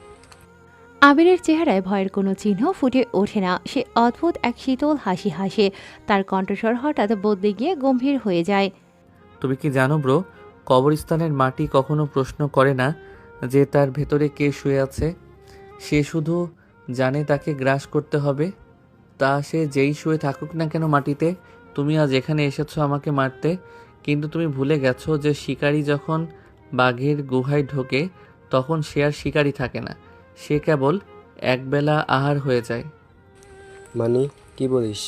আবিরের চেহারায় ভয়ের কোনো চিহ্ন ফুটে ওঠে না। সে অদ্ভুত এক শীতল হাসি হাসে। তার কণ্ঠস্বর হঠাৎ বদলে গিয়ে গম্ভীর হয়ে যায়। তুমি কি জানো ব্রো, কবরস্থানের মাটি কখনো প্রশ্ন করে না যে তার ভেতরে কে শুয়ে আছে। সে শুধু জানে তাকে গ্রাস করতে হবে। তা সে যেই শুয়ে থাকুক না কেন মাটিতে। তুমি আজ এখানে এসেছো আমাকে মারতে, কিন্তু তুমি ভুলে গেছো যে শিকারী যখন বাঘের গুহায় ঢোকে তখন সে আর শিকারী থাকে না, সে কেবল একবেলা আহার হয়ে যায়। মানে কি বলিস?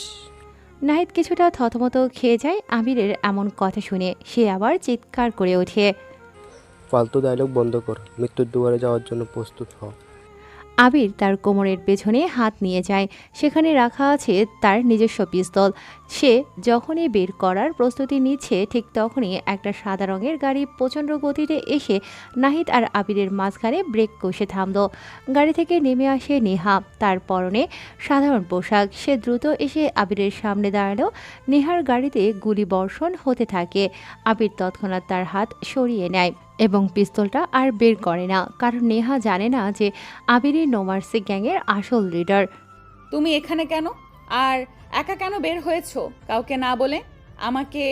নাহিদ কিছুটা থতমত খেয়ে যায় আবিরের এমন কথা শুনে। সে আবার চিৎকার করে ওঠে। ফালতু ডায়লগ বন্ধ কর, মৃত্যুর দুয়ারে যাওয়ার জন্য প্রস্তুত হ। আবির তার কোমরের পেছনে হাত নিয়ে যায়। সেখানে রাখা আছে তার নিজস্ব পিস্তল। সে যখনই বের করার প্রস্তুতি নিচ্ছে ঠিক তখনই একটা সাদা রঙের গাড়ি প্রচণ্ড গতিতে এসে নাহিদ আর আবিরের মাঝখানে ব্রেক কষে থামল। গাড়ি থেকে নেমে আসে নেহা। তার পরনে সাধারণ পোশাক। সে দ্রুত এসে আবিরের সামনে দাঁড়ালো। নেহার গাড়িতে গুলি বর্ষণ হতে থাকে। আবির তৎক্ষণাৎ তার হাত সরিয়ে নেয় এবং পিস্তলটা আর বের করে না, কারণ নেহা জানে না যে আবিরই নোমার্সি গ্যাংয়ের আসল লিডার। তুমি এখানে কেন? আর একা কেন বের হয়েছো কাউকে না বলে? আমাকে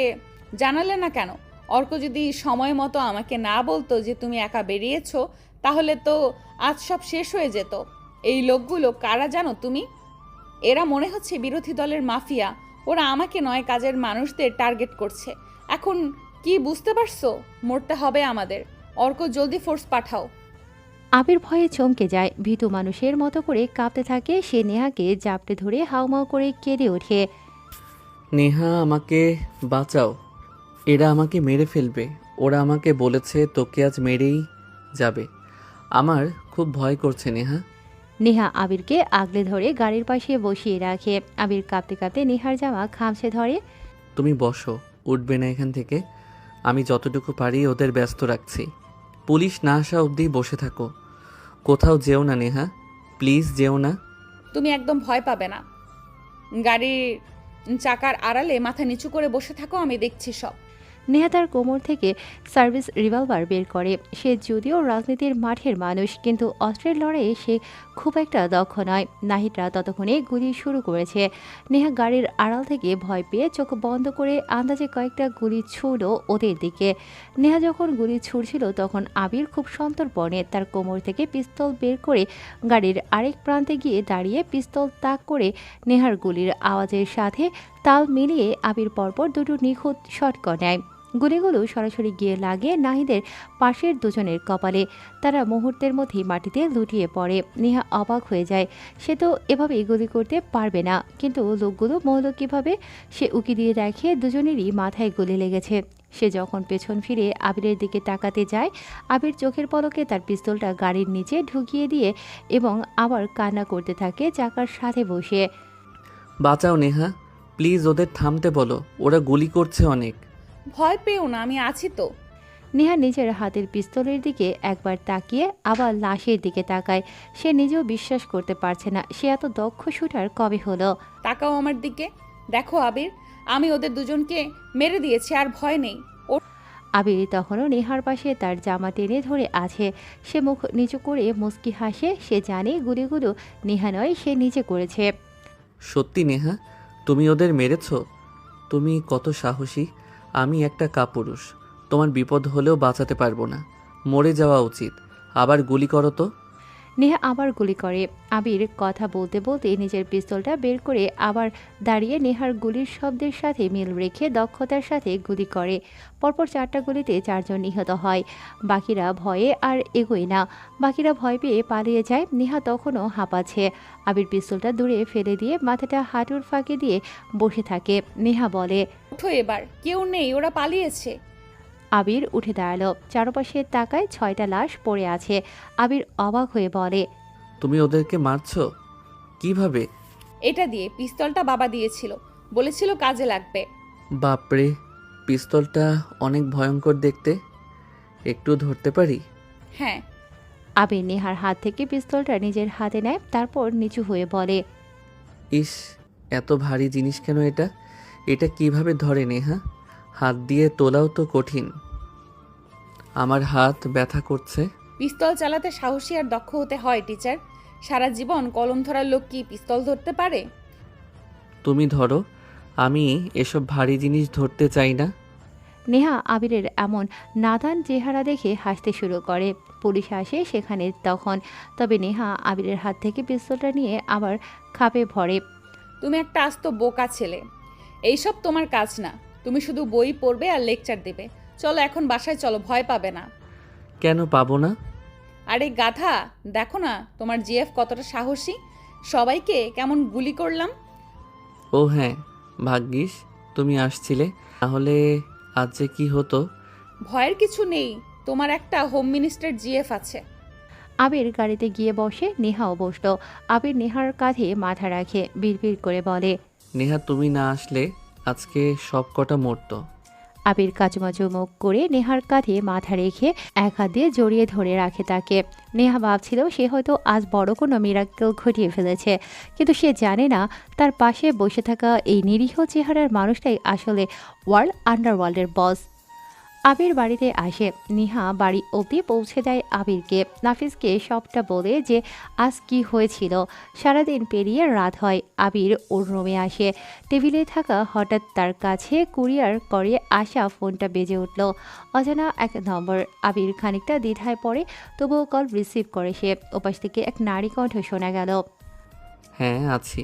জানালে না কেন? অর্ক যদি সময় মতো আমাকে না বলতো যে তুমি একা বেরিয়েছো, তাহলে তো আজ সব শেষ হয়ে যেত। এই লোকগুলো কারা জানো তুমি? এরা মনে হচ্ছে বিরোধী দলের মাফিয়া। ওরা আমাকে নয়, কাজের মানুষদের টার্গেট করছে। এখন কি বুঝতে পারছো? মরতে হবে আমাদের। অর্ক, জলদি ফোর্স পাঠাও। আবির ভয়ে চমকে যায়। ভীতু মানুষের মতো করে কাঁপতে থাকে। সে নেহাকে জাপটে ধরে হাউমাউ করে কেঁদে ওঠে। নেহা, আমাকে বাঁচাও, এরা আমাকে মেরে ফেলবে। ওরা আমাকে বলেছে তোকে আজ মেরেই যাবে। আমার খুব ভয় করছে নেহা। নেহা আবিরকে আগলে ধরে গাড়ির পাশে বসিয়ে রাখে। আবির কাঁপতে কাঁপতে নেহার জামা খামছে ধরে। তুমি বসো, উঠবে না এখান থেকে। আমি যতটুকু পারি ওদের ব্যস্ত রাখছি। পুলিশ না আসা অবধি বসে থাকো। কোথাও যেও না নেহা, প্লিজ যেও না। তুমি একদম ভয় পাবে না। গাড়ির চাকার আড়ালে মাথা নিচু করে বসে থাকো, আমি দেখছি সব। নেহা তার কোমর থেকে সার্ভিস রিভলভার বের করে। সে যদিও রাজনীতির মাঠের মানুষ, কিন্তু অস্ত্রের লড়াইয়ে সে খুব একটা দক্ষ নয়। নাহিদরা ততক্ষণে গুলি শুরু করেছে। নেহা গাড়ির আড়াল থেকে ভয় পেয়ে চোখ বন্ধ করে আন্দাজে কয়েকটা গুলি ছুড়ল ওদের দিকে। নেহা যখন গুলি ছুড়ছিল তখন আবির খুব সন্তর্পণে তার কোমর থেকে পিস্তল বের করে গাড়ির আরেক প্রান্তে গিয়ে দাঁড়িয়ে পিস্তল তাক করে নেহার গুলির আওয়াজের সাথে তাল মিলিয়ে আবির পরপর দুটো নিখুঁত শটকট নেয়। গুলিগুলো সরাসরি গিয়ে লাগে নাহিদের পাশের দুজনের কপালে। তারা মুহূর্তের মধ্যেই মাটিতে লুটিয়ে পড়ে। নেহা অবাক হয়ে যায়। সে তো এভাবেই গুলি করতে পারবে না, কিন্তু লোকগুলো মরল কীভাবে? সে উকি দিয়ে দেখে দুজনেরই মাথায় গুলি লেগেছে। সে যখন পেছন ফিরে আবিরের দিকে তাকাতে যায়, আবির চোখের পলকে তার পিস্তলটা গাড়ির নিচে ঢুকিয়ে দিয়ে এবং আবার কান্না করতে থাকে চাকার সাথে বসে। বাঁচাও নেহা, প্লিজ ওদের থামতে বলো, ওরা গুলি করছে অনেক। ভয় পেও না, আমি আছি তো। নেহা নিজের হাতের পিস্তলের দিকে একবার তাকিয়ে আবার লাশের দিকে তাকায়। সে নিজেও বিশ্বাস করতে পারছে না সে এত দক্ষ শুটার কবে হলো। তাকাও আমার দিকে, দেখো আবির, আমি ওদের দুজনকে মেরে দিয়েছি, আর ভয় নেই। আবির তখনও নেহার পাশে তার জামা টেনে ধরে আছে। সে মুখ নিচু করে মুচকি হাসে। সে জানে গুলিগুলো নেহা নয়, সে নিজে করেছে। সত্যি নেহা, তুমি ওদের মেরেছ? তুমি কত সাহসী। আমি একটা কাপুরুষ, তোমার বিপদ হলেও বাঁচাতে পারবো না। মরে যাওয়া উচিত। আবার গুলি করো তো। নেহা আবার গুলি করে। আবির কথা বলতে বলতে নিজের পিস্তলটা বের করে আবার দাঁড়িয়ে নেহার গুলির শব্দের সাথে মিল রেখে দক্ষতার সাথে গুলি করে। পরপর 4টা গুলিতে 4 জন নিহত হয়। বাকিরা ভয়ে আর এগোয় না। বাকিরা ভয় পেয়ে পালিয়ে যায়। নেহা তখনও হাঁপাচ্ছে। আবির পিস্তলটা দূরে ফেলে দিয়ে মাথাটা হাঁটুর ফাঁকে দিয়ে বসে থাকে। নেহা বলে, ওঠো এবার, কেউ নেই, ওরা পালিয়েছে। আবির উঠে দাঁড়ালো। চারপাশে তাকায় 6টা লাশ পড়ে আছে। আবির অবাক হয়ে বলে, তুমি ওদেরকে মারছো কিভাবে? এটা দিয়ে, পিস্তলটা বাবা দিয়েছিল, বলেছিল কাজে লাগবে। বাপরে, পিস্তলটা অনেক ভয়ঙ্কর দেখতে। একটু ধরতে পারি? হ্যাঁ। আবির নেহার হাত থেকে পিস্তলটা নিজের হাতে নেয়, তারপর নিচু হয়ে বলে, ইস, এত ভারী জিনিস কেন এটা? এটা কিভাবে ধরে নেহা? হাত দিয়ে তোলাও তো কঠিন। আমার হাত ব্যথা করছে। পিস্তল চালাতে সাহসী আর দক্ষ হতে হয় টিচার। সারা জীবন কলম ধরার লোক কি পিস্তল ধরতে পারে? তুমি ধরো, আমি এসব ভারী জিনিস ধরতে চাই না। নেহা আবিরের এমন নাদান চেহারা দেখে হাসতে শুরু করে। পুলিশ আসে সেখানে তখন। তবে নেহা আবিরের হাত থেকে পিস্তলটা নিয়ে আবার খাপে ভরে। তুমি একটা আস্ত বোকা ছেলে, এইসব তোমার কাজ না। তুমি শুধু বই পড়বে আর লেকচার দেবে। চলো এখন বাসায় চলো, ভয় পাবে না। কেন পাবো না? আরে গাধা, দেখো না তোমার জিএফ কতটা সাহসী। সবাইকে কেমন গুলি করলাম। ও হ্যাঁ, ভাগ্যিস তুমি আসছিলে, তাহলে আজ যে কি হতো। ভয়ের কিছু নেই, তোমার একটা হোম মিনিস্টার জিএফ আছে। আবির গাড়িতে গিয়ে বসে, নেহাও বসলো। আবির নেহার কাঁধে মাথা রাখে, বিড়বিড় করে বলে, নেহা তুমি না আসলে আজকে সব কটা মরতো। আবির কাচুমাচু মুখ করে নেহার কাঁধে মাথা রেখে এক হাত দিয়ে জড়িয়ে ধরে রাখে তাকে। নেহা ভাবছিল সে হয়তো আজ বড় কোনো মিরাক্কেল ঘটিয়ে ফেলেছে, কিন্তু সে জানে না তার পাশে বসে থাকা এই নিরীহ চেহারার মানুষটাই আসলে আন্ডারওয়ার্ল্ডের বস। আবির বাড়িতে আসে। নেহা বাড়ি অবধি পৌঁছে দেয় আবিরকে। নাফিসকে সবটা বলে যে আজ কি হয়েছিল। সারাদিন পেরিয়ে রাত হয়। আবির ওর রুমে আসে। টেবিলে থাকা হঠাৎ তার কাছে কুরিয়ার করে আসা ফোনটা বেজে উঠল। অজানা এক নম্বর। আবির খানিকটা দ্বিধায় পড়ে, তবুও কল রিসিভ করে সে। ওপাশ থেকে এক নারী কণ্ঠ শোনা গেল। হ্যাঁ আছি।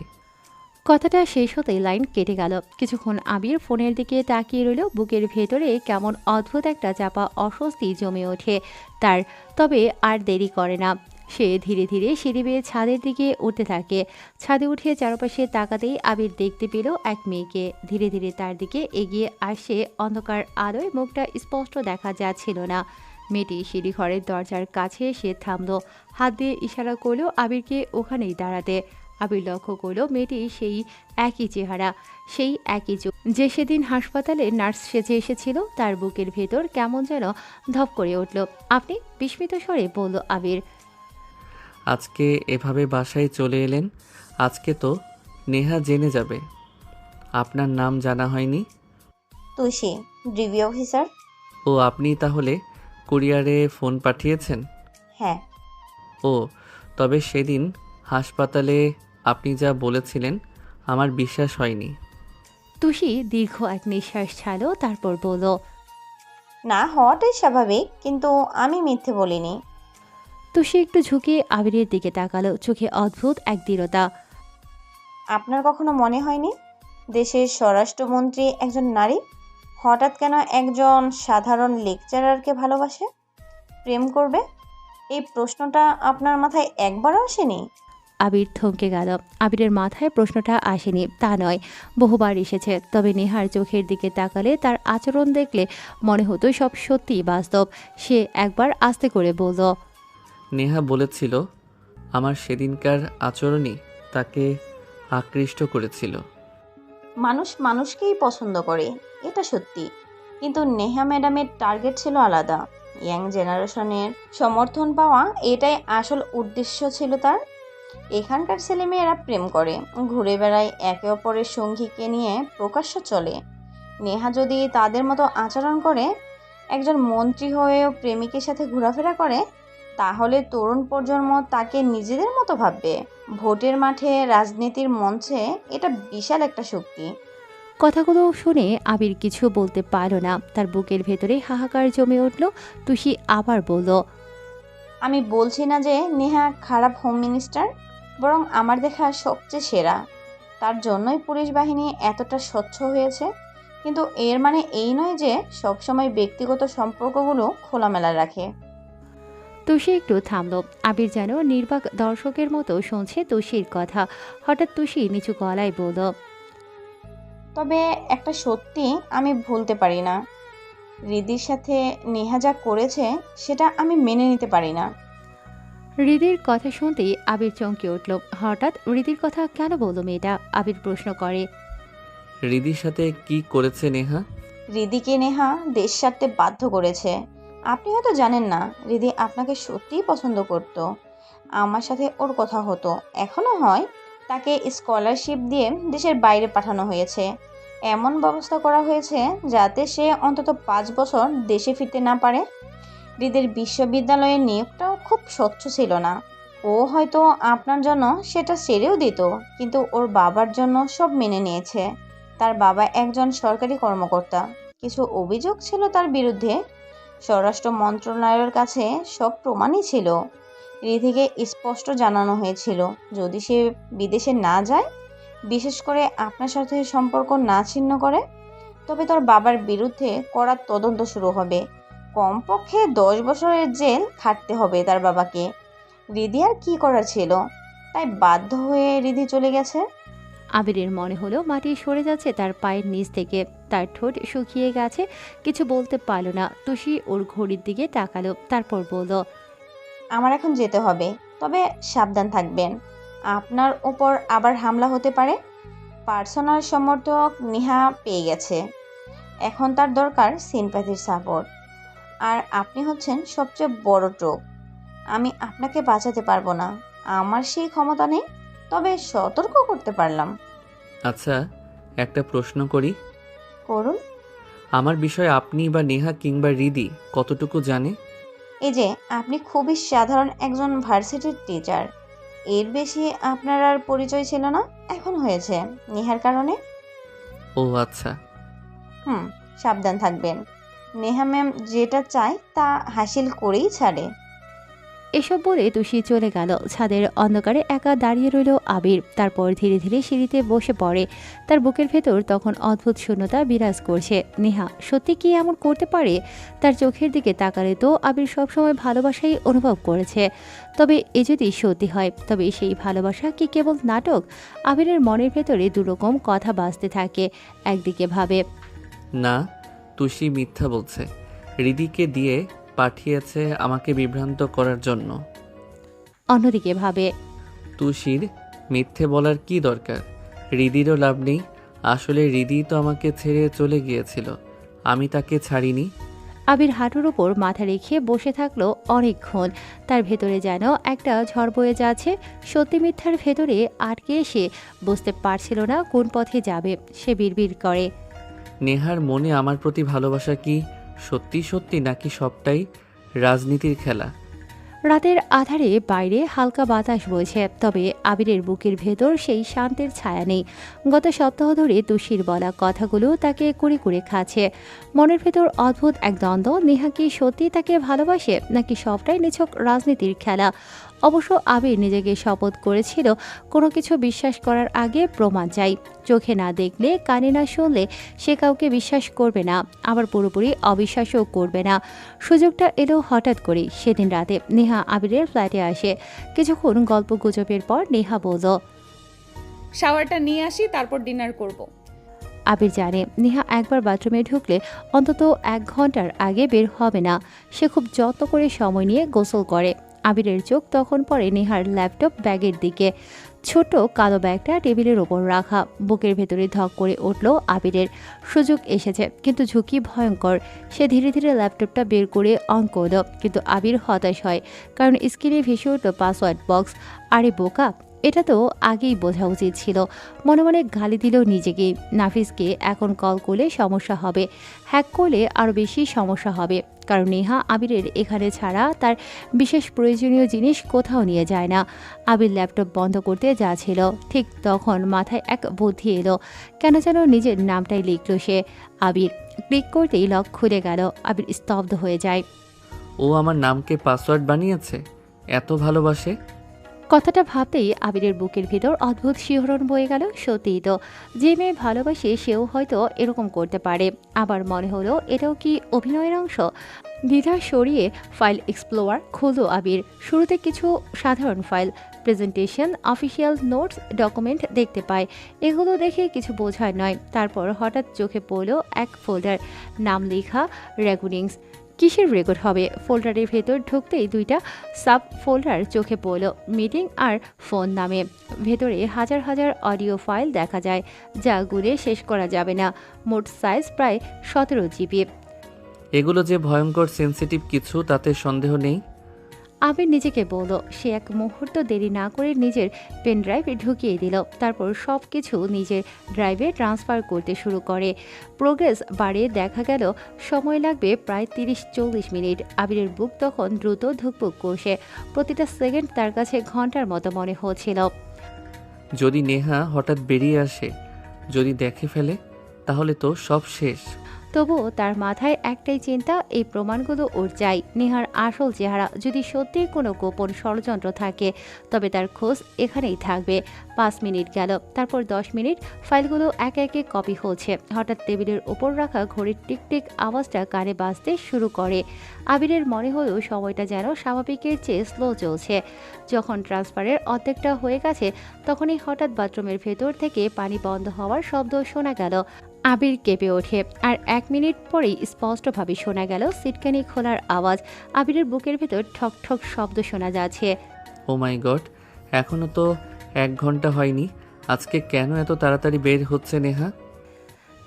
কথাটা শেষ হতেই লাইন কেটে গেল। কিছুক্ষণ আবির ফোনের দিকে তাকিয়ে রইল। বুকের ভেতরে কেমন অদ্ভুত একটা চাপা অস্বস্তি জমে ওঠে তার। তবে আর দেরি করে না। সে ধীরে ধীরে সিঁড়ি বেয়ে ছাদের দিকে উঠতে থাকে। ছাদে উঠে চারপাশে তাকাতেই আবির দেখতে পেল এক মেয়েকে। ধীরে ধীরে তার দিকে এগিয়ে আসে। অন্ধকার আলোয় মুখটা স্পষ্ট দেখা যাচ্ছিল না। মেয়েটি সিঁড়ি ঘরের দরজার কাছে এসে থামল। হাত দিয়ে ইশারা করলো আবিরকে ওখানেই দাঁড়াতে। আবির লক্ষ্য করল মেয়েটি সেই একই চেহারা, সেই একই চোখ, যে সেদিন হাসপাতালে নার্স সেজে এসেছিল। তার বুকের ভেতর কেমন যেন ধপ করে উঠল। আপনি? বিস্মিত স্বরে বলল আবির। আজকে এভাবে বাসায় চলে এলেন? আজকে তো নেহা জেনে যাবে। আপনার নাম জানা হয়নি। Tushi, review officer. ও আপনি তাহলে কুরিয়ারে ফোন পাঠিয়েছেন? হ্যাঁ। ও তবে সেদিন হাসপাতালে আপনি যা বলেছিলেন আমার বিশ্বাস হয়নি। তুষি দীর্ঘ এক নিঃশ্বাস ছাড়ল, তারপর বলল, না হওয়াটাই স্বাভাবিক, কিন্তু আমি মিথ্যে বলিনি। তুষি একটু ঝুঁকে আবিরের দিকে তাকালো, চোখে অদ্ভুত এক দৃঢ়তা। আপনার কখনো মনে হয়নি দেশের স্বরাষ্ট্রমন্ত্রী একজন নারী হঠাৎ কেন একজন সাধারণ লেকচারারকে ভালোবাসে, প্রেম করবে? এই প্রশ্নটা আপনার মাথায় একবারও আসেনি? আবির থমকে গেল। আবিরের মাথায় প্রশ্নটা আসেনি তা নয়, বহুবার এসেছে। তবে নেহার চোখের দিকে তাকালে, তার আচরণ দেখলে মনে হতো সব সত্যিই বাস্তব। সে একবার আস্তে করে বলল, নেহা বলেছিল আমার সেদিনকার আচরণই তাকে আকৃষ্ট করেছিল। মানুষ মানুষকেই পছন্দ করে, এটা সত্যি, কিন্তু নেহা ম্যাডামের টার্গেট ছিল আলাদা। ইয়াং জেনারেশনের সমর্থন পাওয়া, এটাই আসল উদ্দেশ্য ছিল তার। এখানকার ছেলেমেয়েরা প্রেম করে, ঘুরে বেড়ায়, একে অপরের সঙ্গীকে নিয়ে প্রকাশ্য চলে। নেহা যদি তাদের মতো আচরণ করে, একজন মন্ত্রী হয়েও প্রেমিকের সাথে ঘোরাফেরা করে, তাহলে তরুণ প্রজন্ম তাকে নিজেদের মতো ভাববে। ভোটের মাঠে, রাজনীতির মঞ্চে এটা বিশাল একটা শক্তি। কথাগুলো শুনে আবির কিছু বলতে পারল না। তার বুকের ভেতরে হাহাকার জমে উঠল। তুষি আবার বলল, আমি বলছি না যে নেহা খারাপ হোম মিনিস্টার, বরং আমার দেখা সবচেয়ে সেরা। তার জন্যই পুলিশ বাহিনী এতটা স্বচ্ছ হয়েছে। কিন্তু এর মানে এই নয় যে সবসময় ব্যক্তিগত সম্পর্কগুলো খোলামেলা রাখে। তুষি একটু থামল। আবির যেন নির্বাক দর্শকের মতো শুনছে তুষির কথা। হঠাৎ তুষি নিচু গলায় বলল, তবে একটা সত্যি আমি ভুলতে পারি না, হৃদির সাথে নেহা যা করেছে সেটা আমি মেনে নিতে পারি না। হৃদির কথা শুনতেই আবির চমকে উঠল। হঠাৎ হৃদির কথা কেন বলল মেয়েটা? আবির প্রশ্ন করে, হৃদির সাথে কি করেছে নেহা? হৃদিকে নেহা দেশ ছাড়তে বাধ্য করেছে। আপনি হয়তো জানেন না, হৃদি আপনাকে সত্যিই পছন্দ করত। আমার সাথে ওর কথা হতো, এখনো হয়। তাকে স্কলারশিপ দিয়ে দেশের বাইরে পাঠানো হয়েছে। এমন ব্যবস্থা করা হয়েছে যাতে সে অন্তত 5 বছর দেশে ফিরতে না পারে। হৃদের বিশ্ববিদ্যালয়ের নিয়োগটাও খুব স্বচ্ছ ছিল না। ও হয়তো আপনার জন্য সেটা ছেড়েও দিত, কিন্তু ওর বাবার জন্য সব মেনে নিয়েছে। তার বাবা একজন সরকারি কর্মকর্তা। কিছু অভিযোগ ছিল তার বিরুদ্ধে, স্বরাষ্ট্র মন্ত্রণালয়ের কাছে সব প্রমাণই ছিল। রিধিকে স্পষ্ট জানানো হয়েছিল যদি সে বিদেশে না যায়, বিশেষ করে আপনার সাথে সম্পর্ক না ছিন্ন করে, তবে তোর বাবার বিরুদ্ধে কড়া তদন্ত শুরু হবে। কমপক্ষে 10 বছরের জেল খাটতে হবে তার বাবাকে। রিধি আর কি করার ছিল, তাই বাধ্য হয়ে রিধি চলে গেছে। আবিরের মনে হলো মাটি সরে যাচ্ছে তার পায়ের নিচ থেকে। তার ঠোঁট শুকিয়ে গেছে, কিছু বলতে পারল না। তুষি ওর ঘড়ির দিকে তাকালো, তারপর বলল, আমার এখন যেতে হবে, তবে সাবধান থাকবেন। আপনার উপর আবার হামলা হতে পারে। পার্সোনাল সমর্থক নেহা পেয়ে গেছে, এখন তার দরকার সিম্প্যাথির সাপোর্ট। আর আপনি হচ্ছেন সবচেয়ে বড় টোপ। আমি আপনাকে বাঁচাতে পারবো না, আমার সেই ক্ষমতা নেই, তবে সতর্ক করতে পারলাম। আচ্ছা, একটা প্রশ্ন করি। করুন। আমার বিষয়ে আপনি বা নেহা কিংবা রিদি কতটুকু জানে? এই যে আপনি খুবই সাধারণ একজন ভার্সিটির টিচার, এর বেশি আপনার আর পরিচয় ছিল না, এখন হয়েছে নেহার কারণে। ও আচ্ছা। সাবধান থাকবেন। নেহা ম্যাম যেটা চায় তা হাসিল করেই ছাড়ে। এসব বলে তুষি চলে গেল। ছাদের অন্ধকারে একা দাঁড়িয়ে রইল আবির। তারপর ধীরে ধীরে সিঁড়িতে বসে পড়ে। তার বুকের ভেতর তখন অদ্ভুত শূন্যতা বিরাজ করছে। নেহা সত্যি কি এমন করতে পারে? তার চোখের দিকে তাকালে তো আবির সবসময় ভালোবাসাই অনুভব করেছে। তবে এ যদি সত্যি হয়, তবে সেই ভালোবাসা কি কেবল নাটক? আবিরের মনের ভেতরে দুরকম কথা বাজতে থাকে। একদিকে ভাবে, না, তুষি মিথ্যা বলছে, রিদিকে দিয়ে পাঠিয়েছে আমাকে বিভ্রান্ত করার জন্য। অন্যদিকে ভাবে, তুষির মিথ্যে বলার কি দরকার? রিদিরও লাভ নেই। আসলে রিদি তো আমাকে ছেড়ে চলে গিয়েছিল, আমি তাকে ছাড়িনি। আবির হাঁটুর উপর মাথা রেখে বসে থাকলো অনেকক্ষণ। তার ভেতরে যেন একটা ঝড় বয়ে যাচ্ছে। সত্যি মিথ্যার ভেতরে আটকে এসে বুঝতে পারছিল না কোন পথে যাবে। সে বিড়বিড় করে, নেহার মনে আমার প্রতি ভালোবাসা কি সত্যি সত্যি, নাকি সবটাই রাজনীতির খেলা? রাতের আধারে বাইরে হালকা বাতাস বইছে, তবে আবিরের বুকের ভেতর সেই শান্তির ছায়া নেই। গত সপ্তাহ ধরে তুষির বলা কথাগুলো তাকে কুড়ে কুড়ে খাচ্ছে। মনের ভেতর অদ্ভুত এক দ্বন্দ্ব। নেহা কি সত্যি তাকে ভালোবাসে, নাকি সবটাই নিছক রাজনীতির খেলা? অবশ্য আবির নিজেকে শপথ করেছিল কোনো কিছু বিশ্বাস করার আগে প্রমাণ চাই। চোখে না দেখলে, কানে না শুনলে সে কাউকে বিশ্বাস করবে না, আবার পুরোপুরি অবিশ্বাসও করবে না। সুযোগটা এলো হঠাৎ করেই। সেদিন রাতে নেহা আবিরের ফ্ল্যাটে আসে। কিছুক্ষণ গল্প গুজবের পর নেহা বলল, শাওয়ারটা নিয়ে আসি, তারপর ডিনার করব। আবির জানে নেহা একবার বাথরুমে ঢুকলে অন্তত 1 ঘন্টার আগে বের হবে না। সে খুব যত্ন করে সময় নিয়ে গোসল করে। আবিরের চোখ তখন পড়ে নেহার ল্যাপটপ ব্যাগের দিকে। ছোট কালো ব্যাগটা টেবিলের ওপর রাখা। বুকের ভেতরে ধক করে উঠল আবিরের। সুযোগ এসেছে, কিন্তু ঝুঁকি ভয়ঙ্কর। সে ধীরে ধীরে ল্যাপটপটা বের করে অন করল, কিন্তু আবির হতাশ হয়, কারণ স্ক্রিনে ভেসে উঠল পাসওয়ার্ড বক্স। আরে বোকা, এটা তো আগেই বোঝা উচিত ছিল। মনে মনে গালি দিল নিজেকে। নাফিসকে এখন কল করলে সমস্যা হবে, হ্যাক করলে আরও বেশি সমস্যা হবে, কারণ নেহা আবিরের এখানে ছাড়া তার বিশেষ প্রয়োজনীয় জিনিস কোথাও নিয়ে যায় না। আবির ল্যাপটপ বন্ধ করতে যাচ্ছিল, ঠিক তখন মাথায় এক বুদ্ধি এলো। কেন যেন নিজের নামটাই লিখল সে। আবির ক্লিক করতেই লক খুলে গেল। আবির স্তব্ধ হয়ে যায়। ও আমার নামকে পাসওয়ার্ড বানিয়েছে? এত ভালোবাসে? কথাটা ভাবতেই আবিরের বুকের ভিতর অদ্ভুত শিহরণ বয়ে গেল। সত্যিই তো, যে মেয়ে ভালোবাসে সেও হয়তো এরকম করতে পারে। আবার মনে হলো এটাও কি অভিনয়ের অংশ? দ্বিধা সরিয়ে ফাইল এক্সপ্লোরার খুলল আবির। শুরুতে কিছু সাধারণ file, presentation, official notes, document দেখতে পায়। এগুলো দেখে কিছু বোঝার নয়। তারপর হঠাৎ চোখে পড়ল এক ফোল্ডার, নাম লেখা, রেকর্ডিংস। কিসের রেকর্ড হবে? ফোল্ডারের ভেতর ঢুকতেই 2টা সাব ফোল্ডার চোখে পড়ল, মিটিং আর ফোন নামে। ভেতরে হাজার হাজার অডিও ফাইল দেখা যায়, যা গুনে শেষ করা যাবে না। মোট সাইজ প্রায় 17 জিবি। এগুলো যে ভয়ঙ্কর সেনসিটিভ কিছু, তাতে সন্দেহ নেই। আবির নিজেকে বলল। সে এক মুহূর্ত দেরি না করে নিজের পেন ড্রাইভে ঢুকিয়ে দিল। তারপর সব কিছু নিজের ড্রাইভে ট্রান্সফার করতে শুরু করে। প্রোগ্রেস বাড়ে দেখা গেল সময় লাগবে প্রায় 30-40 মিনিট। আবিরের বুক তখন দ্রুত ধুকপুক করছে। প্রতিটা সেকেন্ড তার কাছে ঘন্টার মতো মনে হচ্ছিল। যদি নেহা হঠাৎ বেরিয়ে আসে, যদি দেখে ফেলে, তাহলে তো সব শেষ। তবুও তার মাথায় একটাই চিন্তা, এই প্রমাণগুলো ওর চাই। নেহার আসল চেহারা যদি সত্যিই কোনো গোপন ষড়যন্ত্র থাকে, তবে তার খোঁজ এখানেই থাকবে। 5 মিনিট গেল, তারপর 10 মিনিট। ফাইলগুলো একে একে কপি হচ্ছে। হঠাৎ টেবিলের ওপর রাখা ঘড়ির টিকটিক আওয়াজটা কানে বাজতে শুরু করে। আবিরের মনে হলো সময়টা যেন স্বাভাবিকের চেয়ে স্লো চলছে। যখন ট্রান্সফারের অর্ধেকটা হয়ে গেছে, তখনই হঠাৎ বাথরুমের ভেতর থেকে পানি বন্ধ হওয়ার শব্দ শোনা গেল। আবির কেঁপে ওঠে আর 1 মিনিট পরেই স্পষ্টভাবে শোনা গেল সিটকানি খোলার আওয়াজ। আবিরের বুকের ভেতর ঠক ঠক শব্দ শোনা যাচ্ছে। ও মাই গড, এখনও তো 1 ঘন্টা হয়নি। আজকে কেন এত তাড়াতাড়ি বের হচ্ছে নেহা?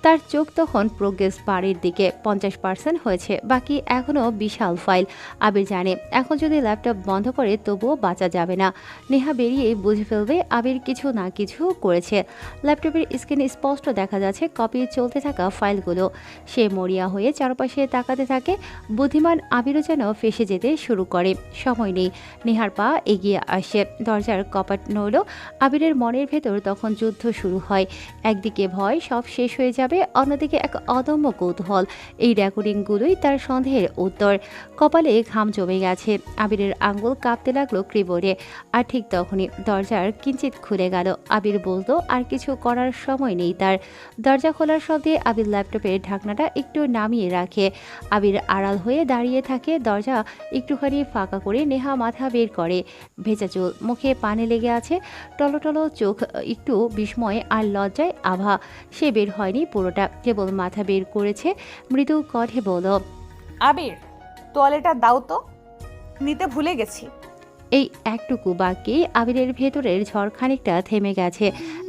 তার চোখ তখন প্রোগ্রেস বাড়ির দিকে 50% হয়েছে, বাকি এখনও বিশাল ফাইল। আবির জানে এখন যদি ল্যাপটপ বন্ধ করে তবুও বাঁচা যাবে না। নেহা বেরিয়ে বুঝে ফেলবে আবির কিছু না কিছু করেছে। ল্যাপটপের স্ক্রিনে স্পষ্ট দেখা যাচ্ছে কপি চলতে থাকা ফাইলগুলো। সে মরিয়া হয়ে চারপাশে তাকাতে থাকে। বুদ্ধিমান আবিরও যেন ফেসে যেতে শুরু করে। সময় নেই। নেহার পা এগিয়ে আসে, দরজার কপাট নড়ল। আবিরের মনের ভেতর তখন যুদ্ধ শুরু হয়। একদিকে ভয় সব শেষ হয়ে যাবে, অন্যদিকে এক অদম্য কৌতূহল। এই রেকর্ডিংগুলোই তার সন্দেহের উত্তর। কপালে ঘাম জমে গেছে। আবিরের আঙ্গুল কাঁপতে লাগলো কিবোর্ডে। আর ঠিক তখনই দরজার কিঞ্চিত খুলে গেল। আবির বলতো আর কিছু করার সময় নেই তার। দরজা খোলার শব্দে আবির ল্যাপটপের ঢাকনাটা একটু নামিয়ে রাখে। আবির আড়াল হয়ে দাঁড়িয়ে থাকে। দরজা একটুখানি ফাঁকা করে নেহা মাথা বের করে। ভেজা চুল, মুখে পানি লেগে আছে, টলটলো চোখ, একটু বিস্ময় আর লজ্জায় আভা। সে বের হয়নি পুরোটা, কেবল মাথা বের করেছে। মৃদু কণ্ঠে বলল, আবির, তোয়ালেটা দাও তো, নিতে ভুলে গেছি। এই একটুকু বাক্যে আবিরের ভেতরের ঝড় খানিকটা থেমে গেছে।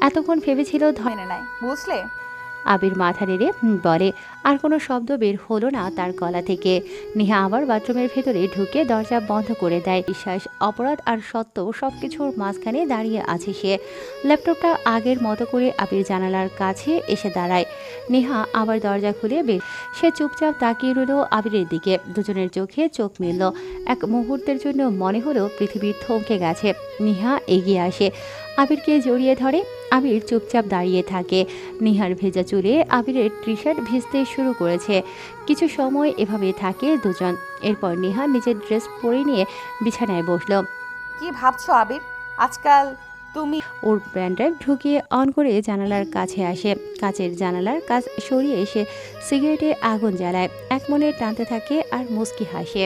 এতক্ষণ ভেবেছিল মেনে নাই, বুঝলে? আবির মাথা নেড়ে বলে। আর কোনো শব্দ বের হলো না তার গলা থেকে। নেহা আবার বাথরুমের ভেতরে ঢুকে দরজা বন্ধ করে দেয়। বিশ্বাস, অপরাধ আর সত্য সবকিছুর মাঝখানে দাঁড়িয়ে আছে সে। ল্যাপটপটা আগের মতো করে আবির জানালার কাছে এসে দাঁড়ায়। নেহা আবার দরজা খুলে বের। সে চুপচাপ তাকিয়ে রইল আবিরের দিকে। দুজনের চোখে চোখ মিলল। এক মুহূর্তের জন্য মনে হলো পৃথিবী থমকে গেছে। নেহা এগিয়ে আসে, আবিরকে জড়িয়ে ধরে। আবির চুপচাপ দাঁড়িয়ে থাকে। নেহার ভেজা চুলে আবিরের টি শার্ট ভিজতে শুরু করেছে। কিছু সময় এভাবে থাকে দুজন। এরপর নেহা নিজের ড্রেস পরে নিয়ে বিছানায় বসল। কি ভাবছো আবির? আজকাল তুমি ওর প্যান্ড্রাইভ ঢুকিয়ে অন করে জানালার কাছে আসে। কাচের জানালার কাজ সরিয়ে এসে সিগারেটে আগুন জ্বালায়। এক মনে টানতে থাকে আর মুচকি হাসে।